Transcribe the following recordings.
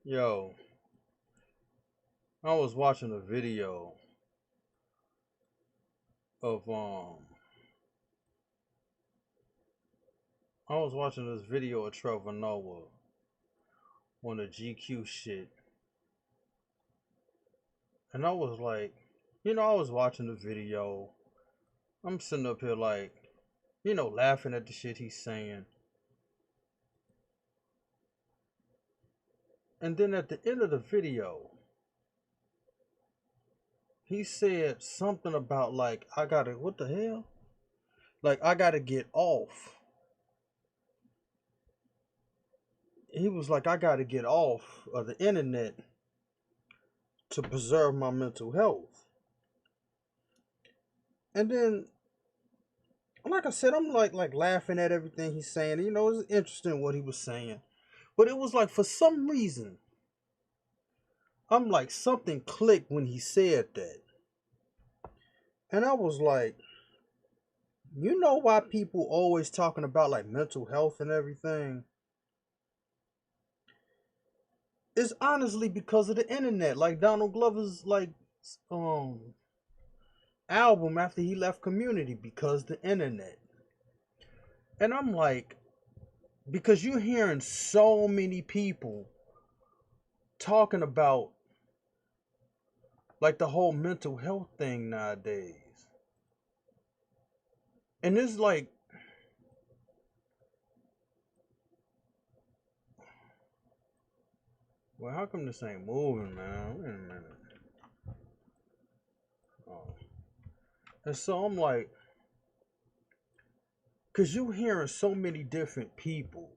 Yo, I was watching a video of I was watching this video of Trevor Noah on the GQ shit, and I was like, I was watching the video. I'm sitting up here like, laughing at the shit he's saying, and then at the end of the video, he said something about like, I gotta, what the hell? Like, I gotta get off. He was like, I gotta get off of the internet to preserve my mental health. And then, like I said, I'm like laughing at everything he's saying. It's interesting what he was saying. But it was like for some reason, I'm like something clicked when he said that. And I was like, you know why people always talking about like mental health and everything? It's honestly because of the internet. Like Donald Glover's like um album after he left Community because the internet. And I'm like, because you're hearing so many people talking about like the whole mental health thing nowadays. And it's like, well, how come this ain't moving, man? Wait a minute. Oh. And so I'm like, because you hearing so many different people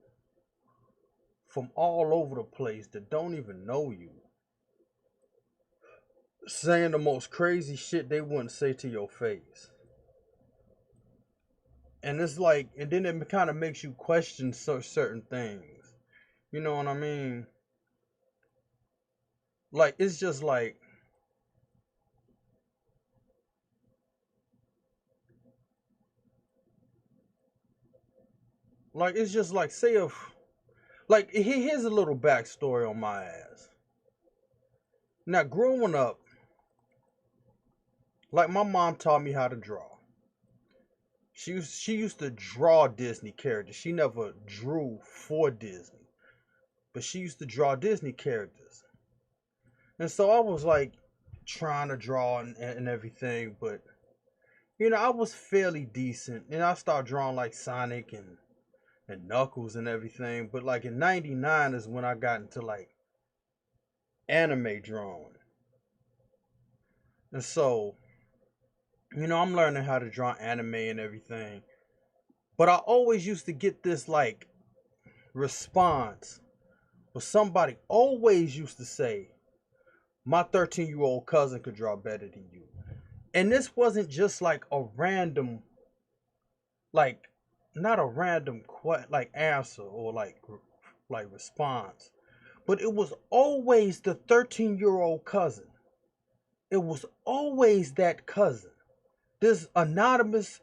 from all over the place that don't even know you saying the most crazy shit they wouldn't say to your face. And it's like, and then it kind of makes you question certain things. You know what I mean? Like, it's just like, it's just like, say if, like, here's a little backstory on my ass. Now, growing up, like, my mom taught me how to draw. She used to draw Disney characters. She never drew for Disney, but she used to draw Disney characters. And so I was like trying to draw and everything, but I was fairly decent. And I started drawing like Sonic and Knuckles and everything. But like in '99 is when I got into like anime drawing. And so, I'm learning how to draw anime and everything. But I always used to get this like response where somebody always used to say, my 13-year-old cousin could draw better than you. And this wasn't just like a random, like, not a random like answer or like response, but it was always the 13-year-old cousin. It was always that cousin, this anonymous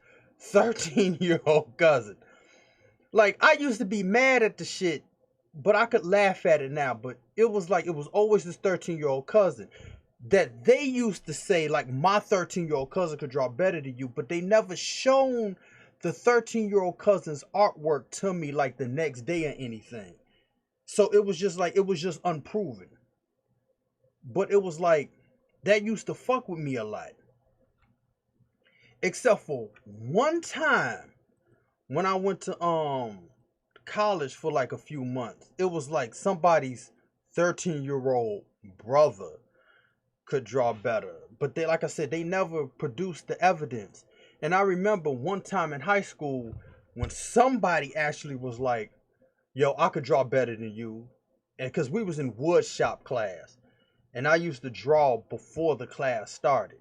13-year-old cousin. Like, I used to be mad at the shit, but I could laugh at it now. But it was like, it was always this 13-year-old cousin that they used to say, like, my 13-year-old cousin could draw better than you, but they never shown the 13-year-old cousin's artwork to me like the next day or anything. So it was just like, it was just unproven. But it was like, that used to fuck with me a lot. Except for one time when I went to college for like a few months. It was like somebody's 13-year-old brother could draw better. But they, like I said, they never produced the evidence. And I remember one time in high school when somebody actually was like, yo, I could draw better than you. And because we was in wood shop class. And I used to draw before the class started.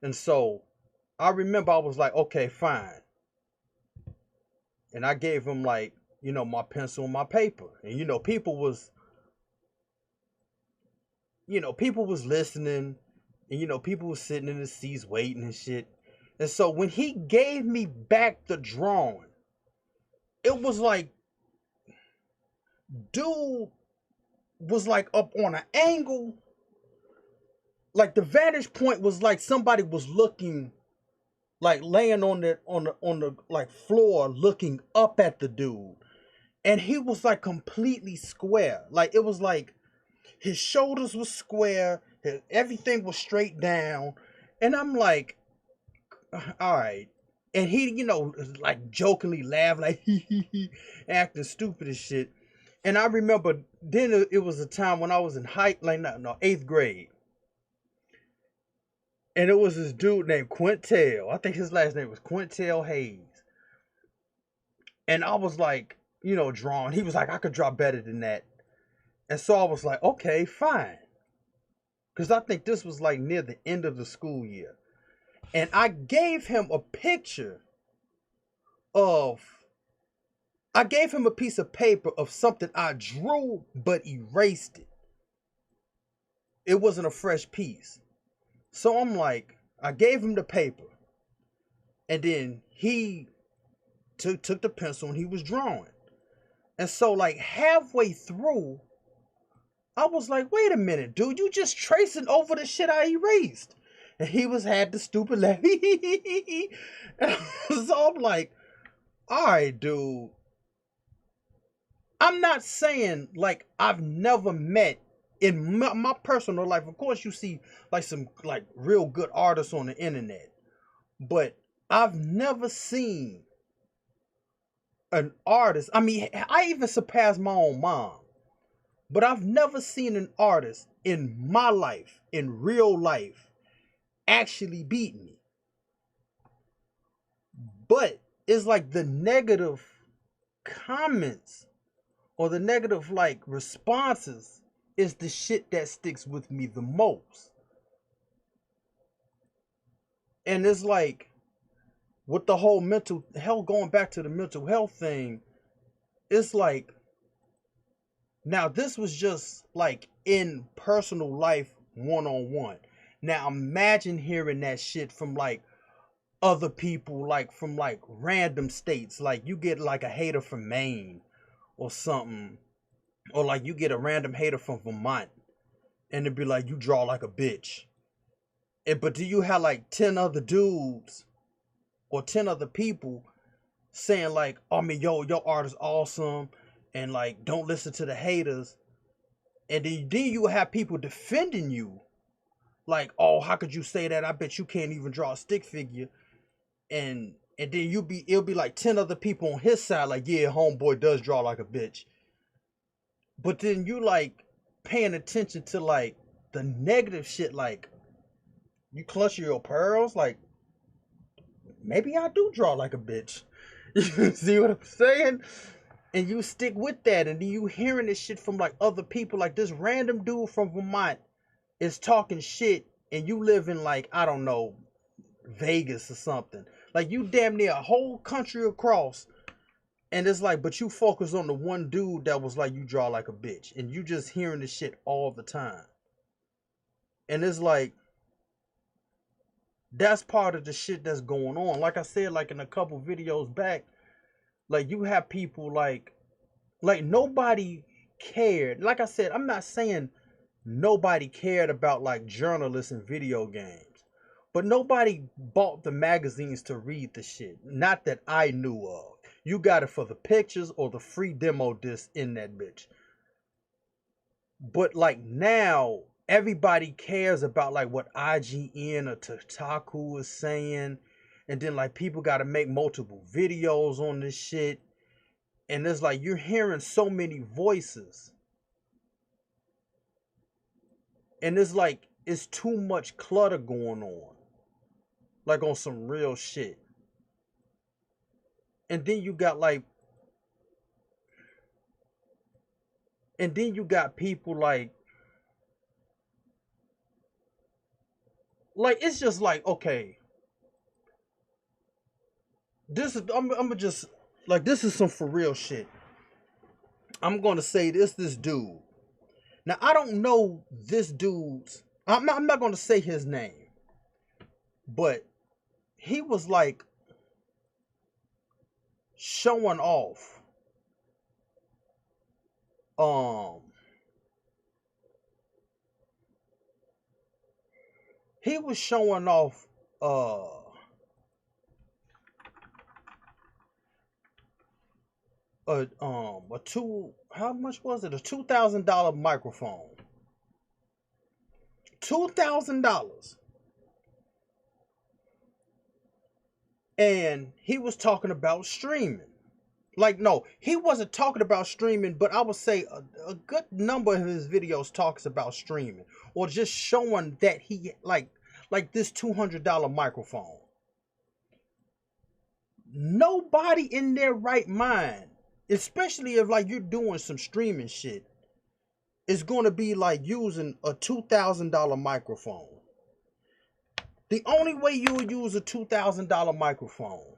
And so I remember I was like, okay, fine. And I gave him like, my pencil and my paper. And people was listening, and people was sitting in the seats waiting and shit. And so when he gave me back the drawing, it was like, dude was like up on an angle. Like the vantage point was like somebody was looking, like laying on the like floor looking up at the dude. And he was like completely square. Like it was like his shoulders were square, everything was straight down. And I'm like, all right. And he, like jokingly laughed, like acting stupid as shit. And I remember then it was a time when I was in like no, 8th grade. And it was this dude named Quintel. I think his last name was Quintel Hayes. And I was like, drawing. He was like, I could draw better than that. And so I was like, okay, fine. Because I think this was like near the end of the school year. And I gave him a picture of, I gave him a piece of paper of something I drew but erased it. It wasn't a fresh piece. So I'm like, I gave him the paper. And then he took the pencil and he was drawing. And so like halfway through, I was like, wait a minute, dude, you just tracing over the shit I erased. And he had the stupid laugh. So I'm like, all right, dude. I'm not saying like I've never met in my personal life. Of course, you see like some like real good artists on the internet, but I've never seen an artist. I mean, I even surpassed my own mom, but I've never seen an artist in my life, in real life, actually beat me. But it's like the negative comments or the negative like responses is the shit that sticks with me the most. And it's like with the whole mental health, going back to the mental health thing, it's like now this was just like in personal life one-on-one. Now imagine hearing that shit from like other people, like from like random states. Like you get like a hater from Maine or something, or like you get a random hater from Vermont and it'd be like, you draw like a bitch. But do you have like 10 other dudes or 10 other people saying like, I mean, yo, your art is awesome and like don't listen to the haters. And then you have people defending you like, oh, how could you say that? I bet you can't even draw a stick figure. And then it'll be like 10 other people on his side like, yeah, homeboy does draw like a bitch. But then you like paying attention to like the negative shit, like you clutch your pearls, like maybe I do draw like a bitch. You see what I'm saying? And you stick with that, and then you hearing this shit from like other people, like this random dude from Vermont is talking shit, and you live in like, I don't know, Vegas or something. Like you damn near a whole country across. And it's like, but you focus on the one dude that was like, you draw like a bitch. And you just hearing this shit all the time. And it's like, that's part of the shit that's going on. Like I said, like in a couple videos back, like you have people like nobody cared. Like I said, I'm not saying nobody cared about like journalists and video games. But nobody bought the magazines to read the shit. Not that I knew of. You got it for the pictures or the free demo disc in that bitch. But like now, everybody cares about like what IGN or Kotaku is saying. And then like people got to make multiple videos on this shit. And it's like you're hearing so many voices. And it's like it's too much clutter going on. Like on some real shit. And then you got like, and then you got people like it's just like, okay, this is I'm just like, this is some for real shit. I'm gonna say this dude. Now I don't know this dude's. I'm not gonna say his name, but he was like showing off. Um, he was showing off a two how much was it? A $2,000 microphone. $2,000. And he was talking about streaming. Like, no, he wasn't talking about streaming, but I would say a good number of his videos talks about streaming, or just showing that he like this $200 microphone. Nobody in their right mind, especially if like you're doing some streaming shit, is going to be like using a $2,000 microphone. The only way you would use a $2,000 microphone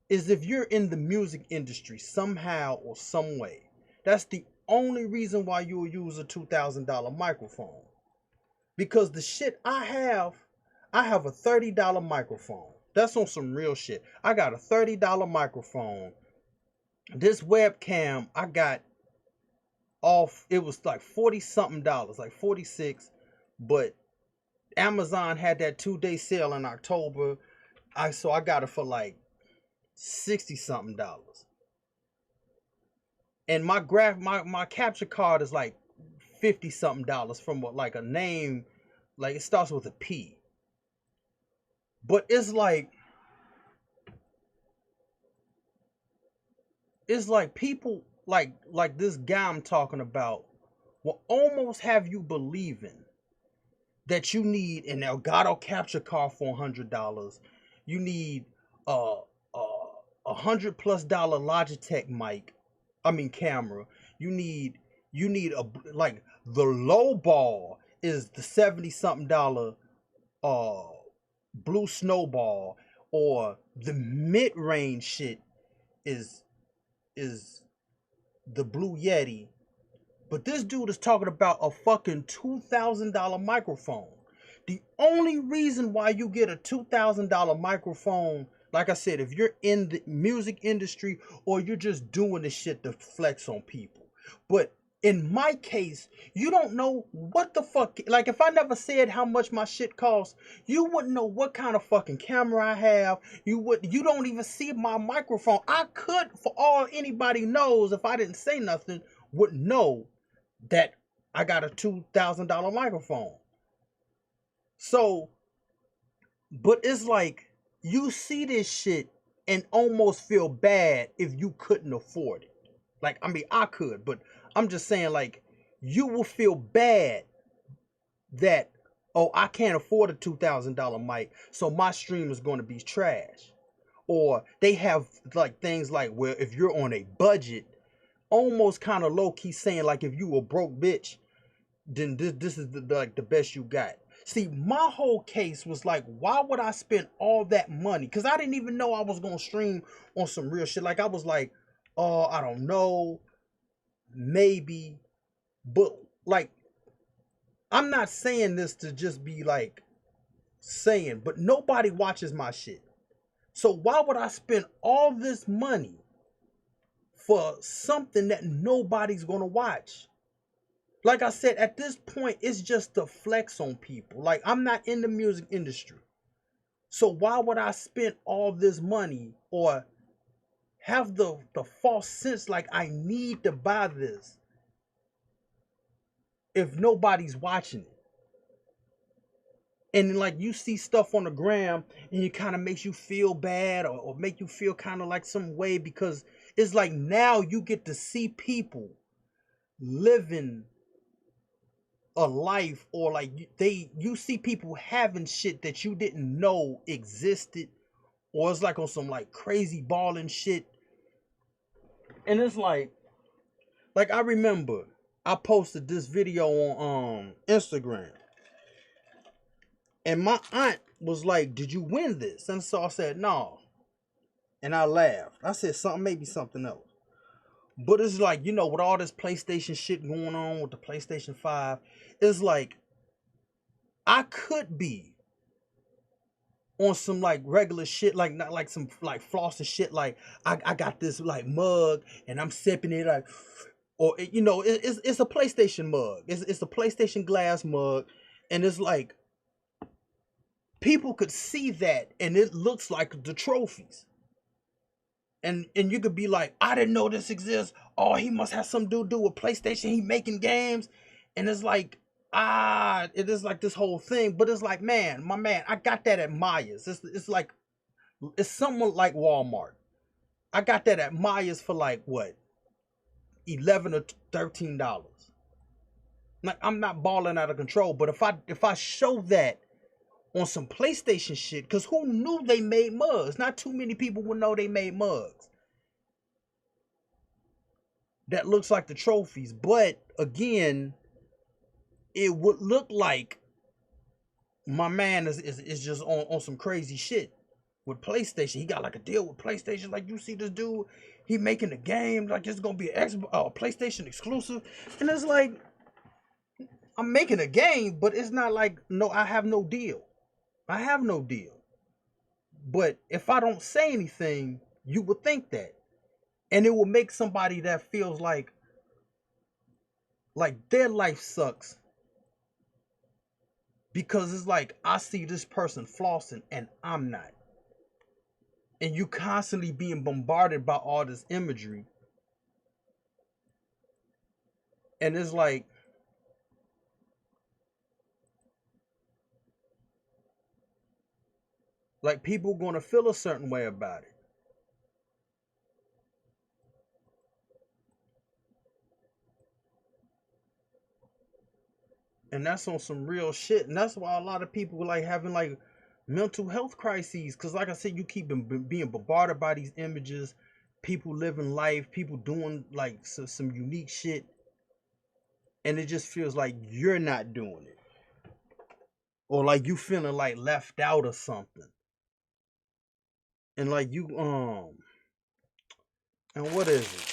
is if you're in the music industry somehow or some way. That's the only reason why you'll use a $2,000 microphone. Because the shit I have a $30 microphone. That's on some real shit. I got a $30 microphone. This webcam I got off, it was like 40 something dollars, like 46, but Amazon had that 2-day sale in October. So I got it for like 60 something dollars. And my capture card is like 50 something dollars from like a name, like it starts with a P. But it's like people like this guy I'm talking about will almost have you believing that you need an Elgato capture card for $100. You need a $100+ Logitech mic. I mean camera. You need a like the low ball is the 70 something dollar Blue Snowball, or the mid range shit is the Blue Yeti. But this dude is talking about a fucking $2,000 microphone. The only reason why you get a $2,000 microphone, like I said, if you're in the music industry or you're just doing this shit to flex on people. But in my case, you don't know what the fuck. Like, if I never said how much my shit costs, you wouldn't know what kind of fucking camera I have. You don't even see my microphone. I could, for all anybody knows, if I didn't say nothing, would know that I got a $2,000 microphone. So, but it's like you see this shit and almost feel bad if you couldn't afford it. Like, I mean, I could, but I'm just saying, like, you will feel bad that, oh, I can't afford a $2,000 mic, so my stream is going to be trash. Or they have like things like, well, if you're on a budget, almost kind of low key saying like, if you a broke bitch, then this is like the best you got. See, my whole case was like, why would I spend all that money? Because I didn't even know I was gonna stream on some real shit. Like, I was like, oh, I don't know, maybe. But like, I'm not saying this to just be like saying, but nobody watches my shit. So why would I spend all this money for something that nobody's gonna watch? Like I said, at this point, it's just to flex on people. Like, I'm not in the music industry. So why would I spend all this money or have the false sense like I need to buy this if nobody's watching it? And then, like, you see stuff on the gram and it kind of makes you feel bad, or make you feel kind of like some way, because it's like now you get to see people living a life, or like you see people having shit that you didn't know existed, or it's like on some like crazy balling shit. And it's like I remember I posted this video on Instagram, and my aunt was like, did you win this? And so I said no, and I laughed. I said maybe something else. But it's like, you know, with all this PlayStation shit going on with the PlayStation 5, it's like I could be on some like regular shit, like not like some like flossy shit, like I got this like mug and I'm sipping it, like, or you know, it's a PlayStation mug. It's a PlayStation glass mug, and it's like people could see that and it looks like the trophies. And you could be like, I didn't know this exists. Oh, he must have something to do with PlayStation. He making games. And it's like, it is like this whole thing. But it's like, man, my man, I got that at Myers. It's like, it's somewhat like Walmart. I got that at Myers for like what, $11 or $13. Like, I'm not balling out of control. But if I show that on some PlayStation shit, because who knew they made mugs? Not too many people would know they made mugs that looks like the trophies. But again, it would look like my man is just on some crazy shit with PlayStation. He got like a deal with PlayStation. Like, you see this dude, he making a game like it's gonna be a PlayStation exclusive, and it's like, I'm making a game, but it's not like, no, I have no deal. I have no deal. But if I don't say anything, you would think that, and it will make somebody that feels like their life sucks, because it's like, I see this person flossing and I'm not. And you constantly being bombarded by all this imagery. And it's like people gonna feel a certain way about it. And that's on some real shit. And that's why a lot of people like having like mental health crises. Cause like I said, you keep being bombarded by these images, people living life, people doing like some unique shit. And it just feels like you're not doing it. Or like you feeling like left out or something. And like you and what is it?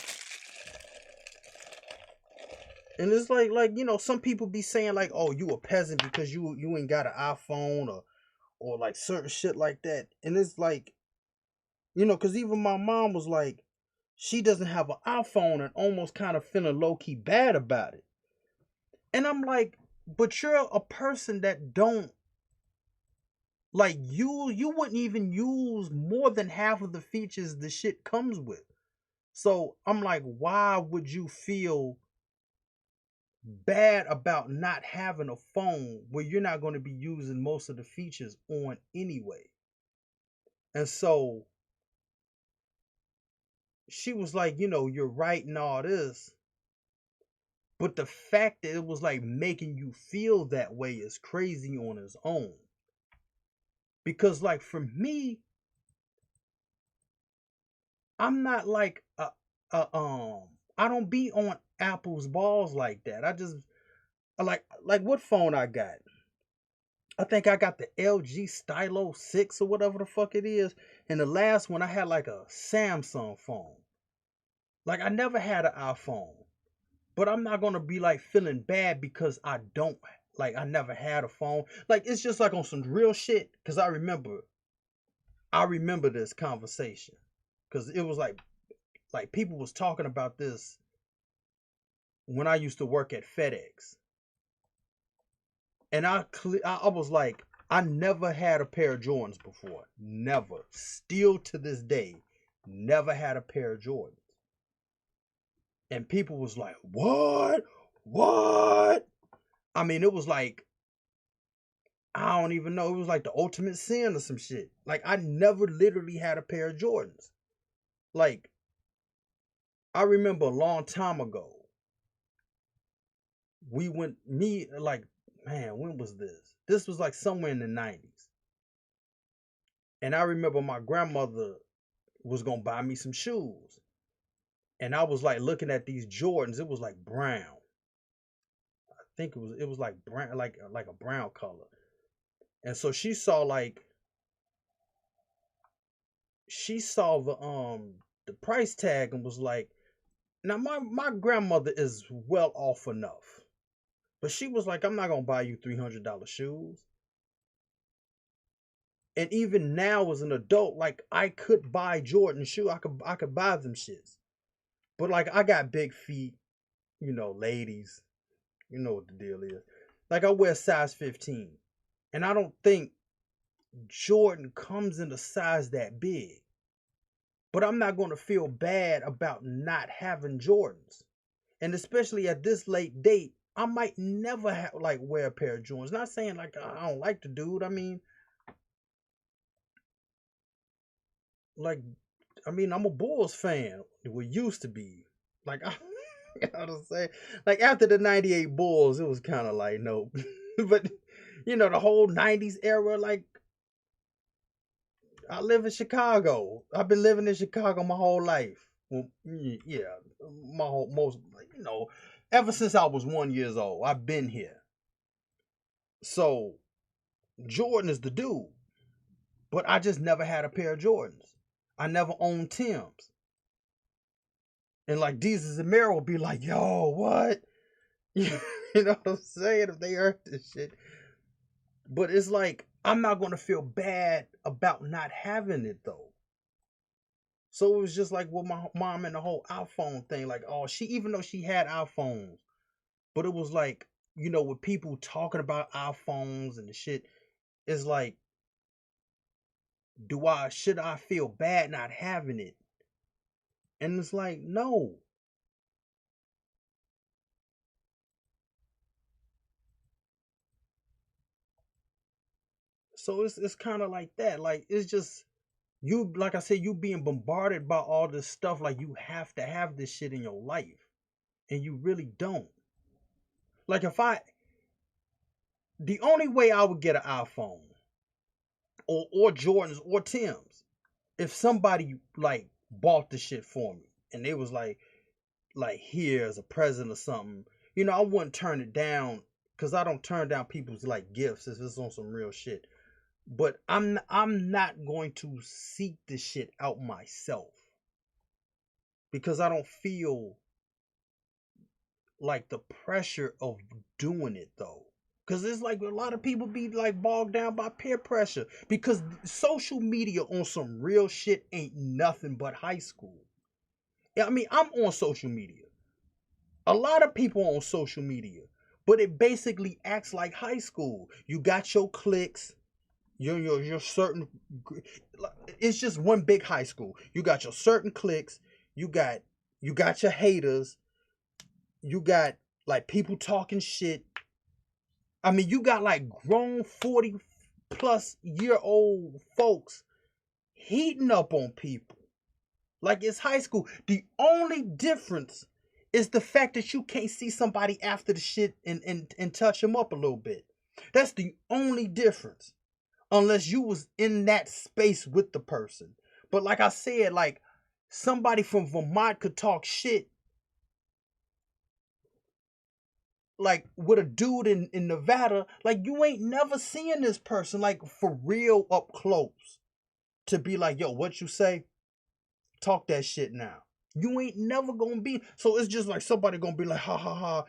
And it's like some people be saying like, oh, you a peasant because you ain't got an iPhone, or like certain shit like that. And it's like, because even my mom was like, she doesn't have an iPhone and almost kind of feeling low key bad about it. And I'm like, but you're a person that don't like, you wouldn't even use more than half of the features the shit comes with. So I'm like, why would you feel bad about not having a phone where you're not going to be using most of the features on anyway? And so she was like, you're right and all this, but the fact that it was like making you feel that way is crazy on its own. Because like for me, I'm not like a I don't be on Apple's balls like that. I just like what phone I got. I think I got the LG Stylo 6 or whatever the fuck it is. And the last one I had like a Samsung phone. Like, I never had an iPhone. But I'm not gonna be like feeling bad because I never had a phone. Like, it's just like on some real shit. Cause I remember this conversation. Cause it was like people was talking about this when I used to work at FedEx. And I was like, I never had a pair of Jordans before. Never. Still to this day, never had a pair of Jordans. And people was like, what? What? I mean, it was like, I don't even know. It was like the ultimate sin or some shit. Like, I never literally had a pair of Jordans. Like, I remember a long time ago, man, when was this? This was like somewhere in the 90s. And I remember my grandmother was going to buy me some shoes. And I was like looking at these Jordans. It was like brown. I think it was like brown, like a brown color. And so she saw the price tag and was like, now my grandmother is well off enough. But she was like, I'm not gonna buy you $300 shoes. And even now as an adult, like, I could buy Jordan shoes. I could buy them shits. But like, I got big feet, ladies. You know what the deal is. Like, I wear size 15. And I don't think Jordan comes in a size that big. But I'm not going to feel bad about not having Jordans. And especially at this late date, I might never have like wear a pair of Jordans. Not saying like I don't like the dude. Like I'm a Bulls fan. We used to be. Like I gotta say, like after the '98 Bulls, it was kind of like nope. But the whole '90s era, like I live in Chicago. I've been living in Chicago my whole life. Well, yeah, my whole most ever since I was 1 years old, I've been here. So Jordan is the dude, but I just never had a pair of Jordans. I never owned Timbs, and like Jesus and Mary will be like, "Yo, what?" You know what I'm saying? If they heard this shit, but it's like I'm not gonna feel bad about not having it though. So it was just like with my mom and the whole iPhone thing. Like, oh, even though she had iPhones, but it was like, with people talking about iPhones and the shit, it's like, should I feel bad not having it? And it's like, no. So it's kind of like that. Like, it's just, like I said, you being bombarded by all this stuff. Like, you have to have this shit in your life. And you really don't. Like, the only way I would get an iPhone or Jordans or Tim's if somebody like bought the shit for me and they was like here as a present or something, I wouldn't turn it down because I don't turn down people's like gifts if it's on some real shit. But I'm not going to seek this shit out myself because I don't feel like the pressure of doing it though. Cause it's like a lot of people be like bogged down by peer pressure because social media on some real shit ain't nothing but high school. I'm on social media. A lot of people on social media, but it basically acts like high school. You got your cliques, your certain. It's just one big high school. You got your certain cliques. You got your haters. You got like people talking shit. You got like grown 40+ year old folks heating up on people. Like it's high school. The only difference is the fact that you can't see somebody after the shit and touch them up a little bit. That's the only difference. Unless you was in that space with the person. But like I said, like somebody from Vermont could talk shit like with a dude in Nevada, like you ain't never seeing this person like for real up close to be like, yo, what you say? Talk that shit now. You ain't never gonna be. So it's just like somebody gonna be like, ha ha ha.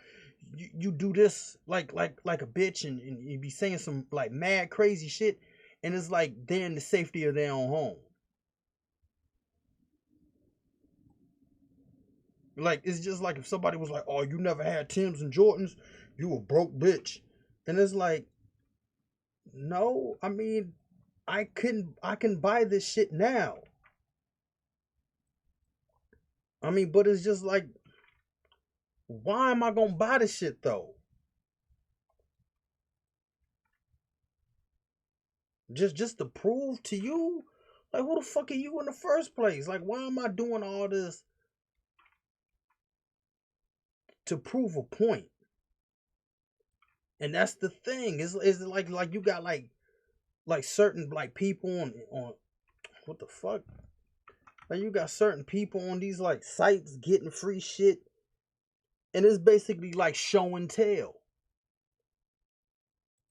You do this like a bitch and you be saying some like mad crazy shit, and it's like they're in the safety of their own home. Like it's just like if somebody was like, "Oh, you never had Tims and Jordans, you a broke bitch," and it's like, no, I can buy this shit now. But it's just like, why am I gonna buy this shit though? Just to prove to you, like who the fuck are you in the first place? Like why am I doing all this to prove a point? And that's the thing. Is like you got like certain like people on what the fuck? Like you got certain people on these like sites getting free shit, and it's basically like show and tell.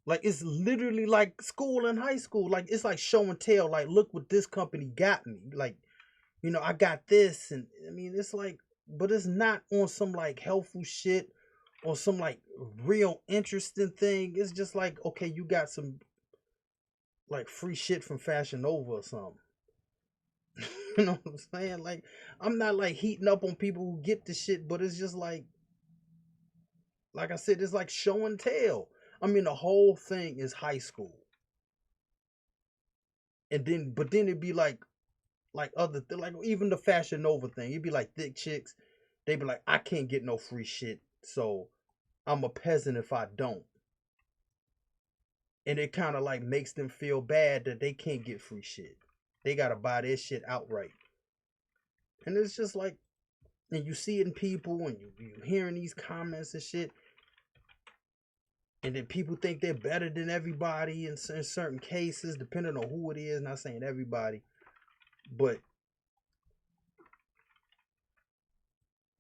Like it's literally like school and high school. Like it's like show and tell. Like look what this company got me. Like I got this, and it's like, but it's not on some like helpful shit or some like real interesting thing. It's just like okay, you got some like free shit from Fashion Nova or something. You know what I'm saying? Like I'm not like heating up on people who get the shit, but it's just like I said, it's like show and tell. The whole thing is high school. And then but then it'd be like like even the Fashion Nova thing. It'd be like thick chicks. They'd be like, I can't get no free shit, so I'm a peasant if I don't. And it kind of like makes them feel bad that they can't get free shit. They gotta buy their shit outright. And it's just like, and you see it in people, and you hearing these comments and shit, and then people think they're better than everybody in certain cases, depending on who it is. Not saying everybody, but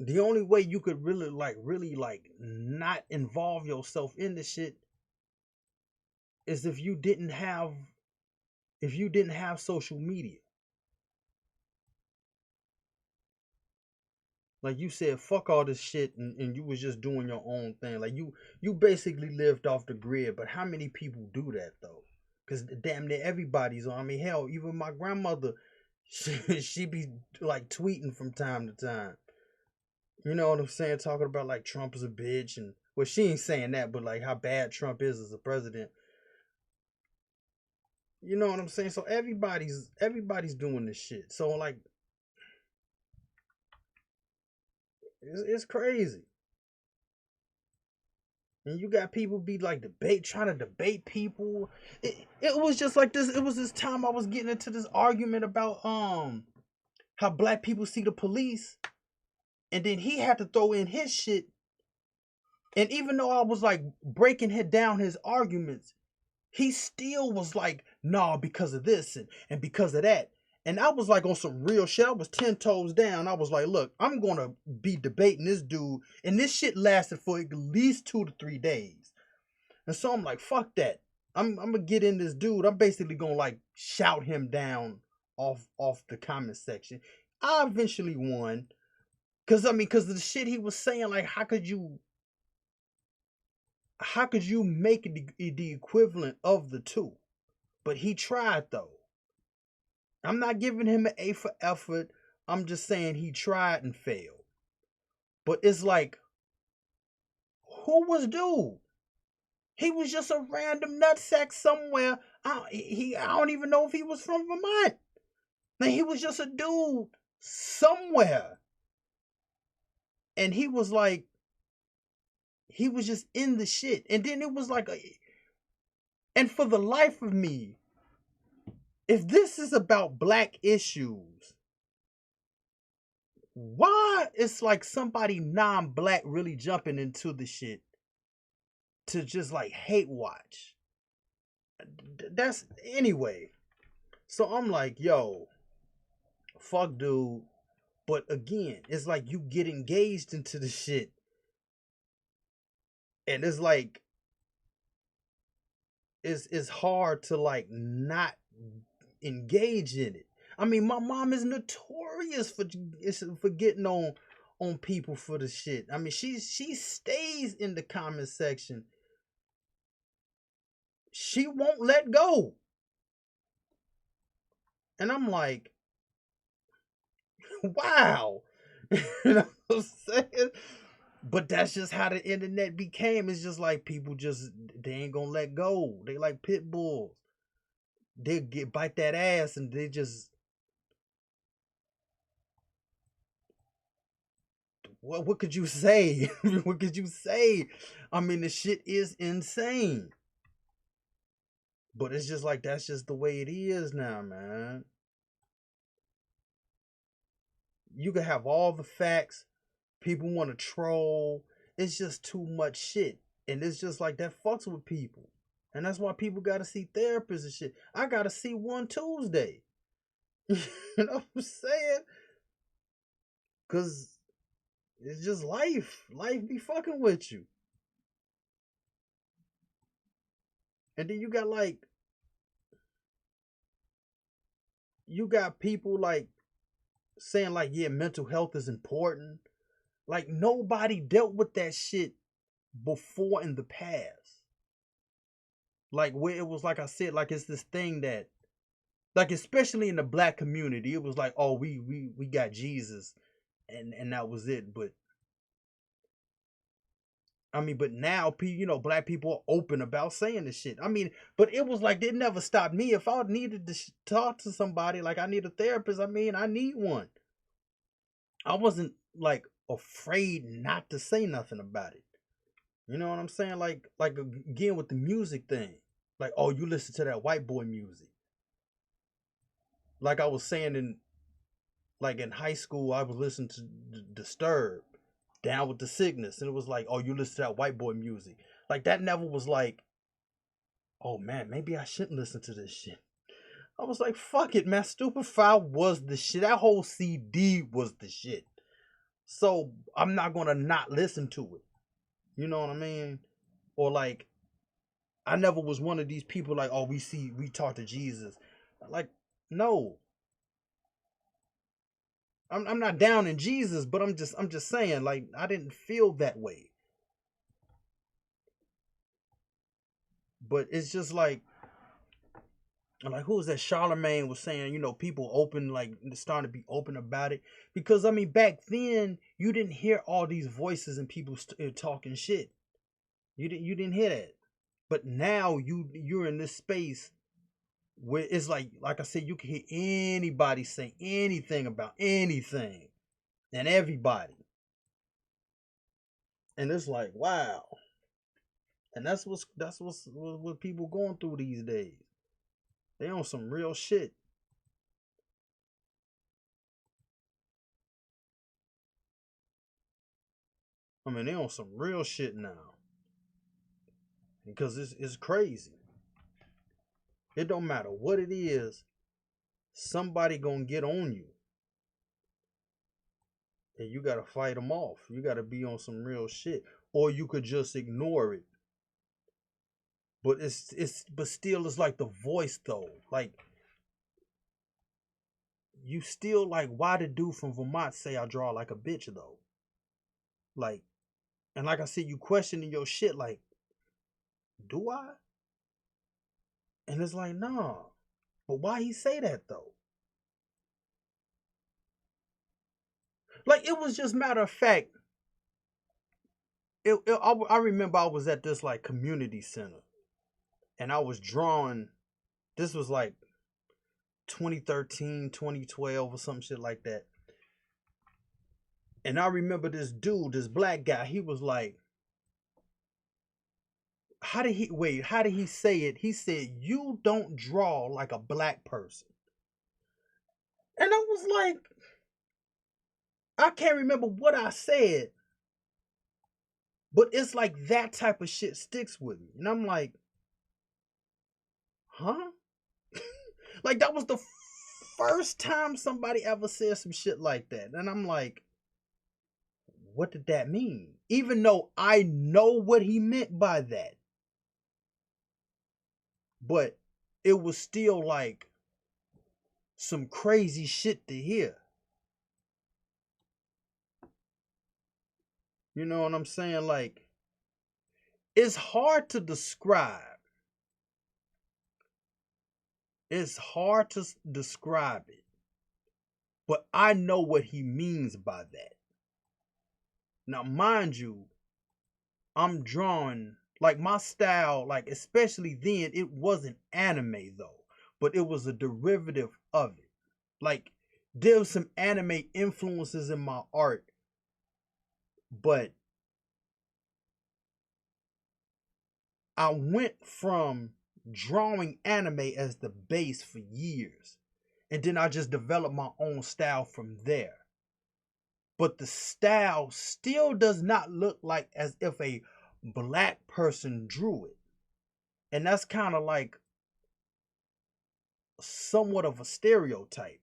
the only way you could really like not involve yourself in the shit is if you didn't have social media. Like you said, fuck all this shit, and you was just doing your own thing. Like you basically lived off the grid. But how many people do that though? Because damn near everybody's on. I mean, hell, even my grandmother, she be like tweeting from time to time. You know what I'm saying? Talking about like Trump is a bitch, and well, she ain't saying that, but like how bad Trump is as a president. You know what I'm saying? So everybody's doing this shit. So like it's crazy. And you got people be like trying to debate people. It was just like this. It was this time I was getting into this argument about how black people see the police, and then he had to throw in his shit. And even though I was like breaking down his arguments, he still was like, nah, because of this and because of that. And I was like on some real shit. I was 10 toes down. I was like, look, I'm gonna be debating this dude. And this shit lasted for at least 2 to 3 days. And so I'm like, fuck that. I'm gonna get in this dude. I'm basically gonna like shout him down off the comment section. I eventually won. Cause of the shit he was saying, like, how could you make the equivalent of the two? But he tried though. I'm not giving him an A for effort. I'm just saying he tried and failed. But it's like, who was dude? He was just a random nutsack somewhere. I don't even know if he was from Vermont. Man, he was just a dude somewhere. And he was like, he was just in the shit. And then it was like, and for the life of me, if this is about black issues, why it's like somebody non-black really jumping into the shit to just like hate watch? That's anyway. So I'm like, yo, fuck dude. But again, it's like you get engaged into the shit. And it's like it's hard to like not engage in it. I mean, my mom is notorious for getting on people for the shit. I mean, she stays in the comment section. She won't let go. And I'm like, wow. You know what I'm saying? But that's just how the internet became. It's just like people just they ain't gonna let go. They like pit bulls. They get bite that ass and they just what could you say? What could you say? I mean the shit is insane. But it's just like that's just the way it is now, man. You can have all the facts. People want to troll. It's just too much shit. And it's just like that fucks with people. And that's why people gotta see therapists and shit. I gotta see one Tuesday. You know what I'm saying? Cause it's just life. Life be fucking with you. And then you got people like saying like, yeah, mental health is important. Like nobody dealt with that shit before in the past. Like where it was like I said, like it's this thing that like especially in the black community, it was like, oh, we got Jesus and that was it. But I mean, but now, black people are open about saying this shit. I mean, but it was like, it never stopped me. If I needed to talk to somebody, like I need a therapist, I mean, I need one. I wasn't like afraid not to say nothing about it. You know what I'm saying? Like again with the music thing. Like, oh, you listen to that white boy music. Like I was saying in high school, I was listening to Disturbed, Down with the Sickness, and it was like, oh, you listen to that white boy music. Like that never was like, oh man, maybe I shouldn't listen to this shit. I was like, fuck it, man. Stupefy was the shit. That whole CD was the shit. So I'm not gonna not listen to it. You know what I mean? Or like, I never was one of these people like, oh, we talk to Jesus. Like, no. I'm not down in Jesus, but I'm just saying, like, I didn't feel that way. But it's just like who was that? Charlemagne was saying, people open, like starting to be open about it. Because I mean, back then you didn't hear all these voices and people talking shit. You didn't hear that. But now you're in this space where it's like I said, you can hear anybody say anything about anything and everybody. And it's like, wow. And that's what people going through these days. They on some real shit. I mean, they on some real shit now. Because it's crazy. It don't matter what it is, somebody gonna get on you. And you gotta fight them off. You gotta be on some real shit. Or you could just ignore it. But but still it's like the voice though. Like, you still like, why the dude from Vermont say I draw like a bitch though? Like, and like I said, you questioning your shit like, do I? And it's like, nah. But why he say that though? Like, it was just matter of fact. I remember I was at this like community center, and I was drawing. This was like 2013, 2012 or some shit like that. And I remember this dude, this black guy, he was like, how did he say it? He said, you don't draw like a black person. And I was like, I can't remember what I said, but it's like that type of shit sticks with me. And I'm like, huh? Like, that was the first time somebody ever said some shit like that. And I'm like, what did that mean? Even though I know what he meant by that. But it was still like some crazy shit to hear. You know what I'm saying? Like, it's hard to describe. It's hard to describe it. But I know what he means by that. Now, mind you, I'm drawing, like my style, like especially then, it wasn't anime though, but it was a derivative of it. Like, there was some anime influences in my art, but I went from drawing anime as the base for years, and then I just developed my own style from there. But the style still does not look like as if a black person drew it. And that's kind of like somewhat of a stereotype.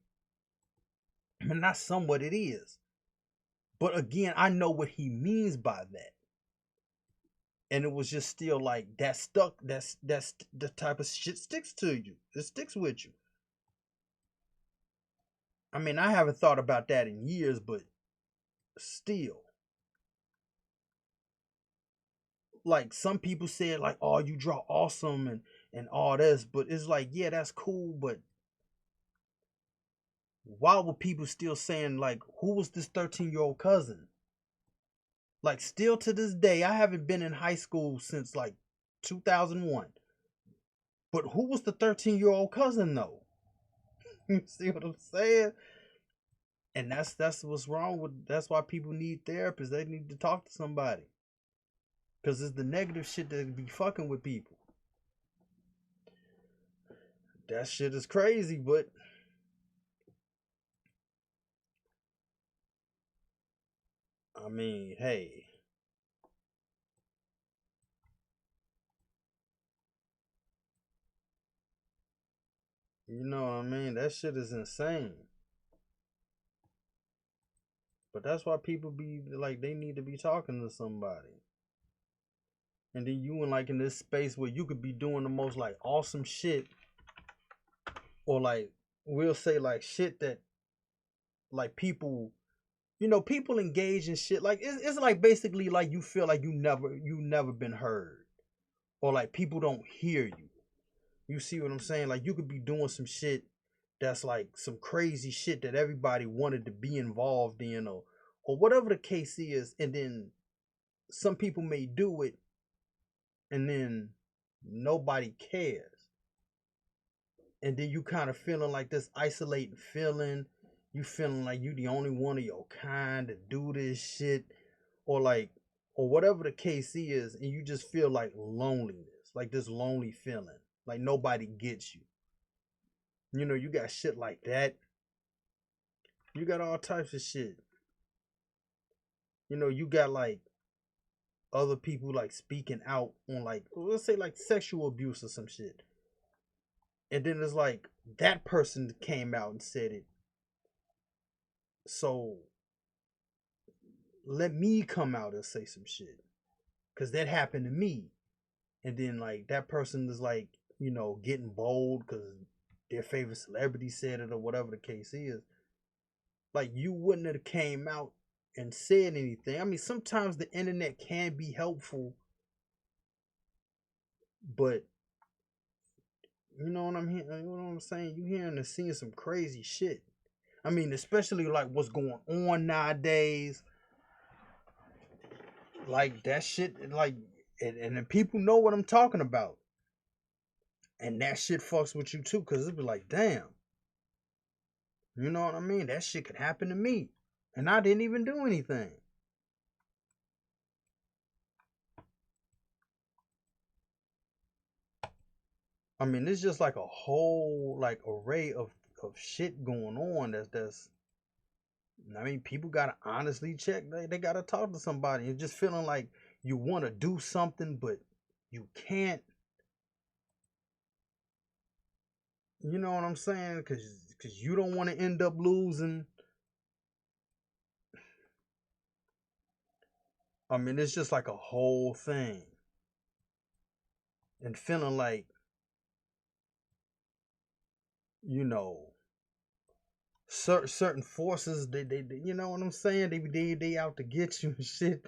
And that's somewhat it is. But again, I know what he means by that. And it was just still like, that stuck. That's the type of shit sticks to you. It sticks with you. I mean, I haven't thought about that in years, but still. Like, some people said like, oh, you draw awesome and all this, but it's like, yeah, that's cool, but why were people still saying like, who was this 13-year-old cousin? Like, still to this day, I haven't been in high school since like 2001. But who was the 13-year-old cousin though? You see what I'm saying? And that's what's wrong with. That's why people need therapists. They need to talk to somebody. Cause it's the negative shit that be fucking with people. That shit is crazy, but I mean, hey, you know what I mean? That shit is insane. But that's why people be like, they need to be talking to somebody. And then you in like in this space where you could be doing the most like awesome shit, or like we'll say like shit that like people, people engage in shit like it's like basically like you feel like you never been heard, or like people don't hear you. You see what I'm saying? Like you could be doing some shit that's like some crazy shit that everybody wanted to be involved in, or whatever the case is, and then some people may do it and then nobody cares. And then you kind of feeling like this isolating feeling. You feeling like you the only one of your kind to do this shit, or like, or whatever the case is, and you just feel like loneliness, like this lonely feeling, like nobody gets you. You got shit like that. You got all types of shit. You got like other people like speaking out on like, let's say like sexual abuse or some shit. And then it's like that person came out and said it. So let me come out and say some shit. Cause that happened to me. And then like that person is like, getting bold because their favorite celebrity said it or whatever the case is. Like you wouldn't have came out and said anything. I mean, sometimes the internet can be helpful, but you know what I'm hearing? You know what I'm saying? You hearing and seeing some crazy shit. I mean, especially like what's going on nowadays. Like that shit, like, and then people know what I'm talking about. And that shit fucks with you too, because it be like, damn. You know what I mean? That shit could happen to me. And I didn't even do anything. I mean, it's just like a whole like array of shit going on that's I mean, people gotta honestly check. They gotta talk to somebody. And just feeling like you wanna do something but you can't. You know what I'm saying? Cause you don't wanna end up losing. I mean, it's just like a whole thing. And feeling like, you know, certain forces, they you know what I'm saying? They out to get you and shit.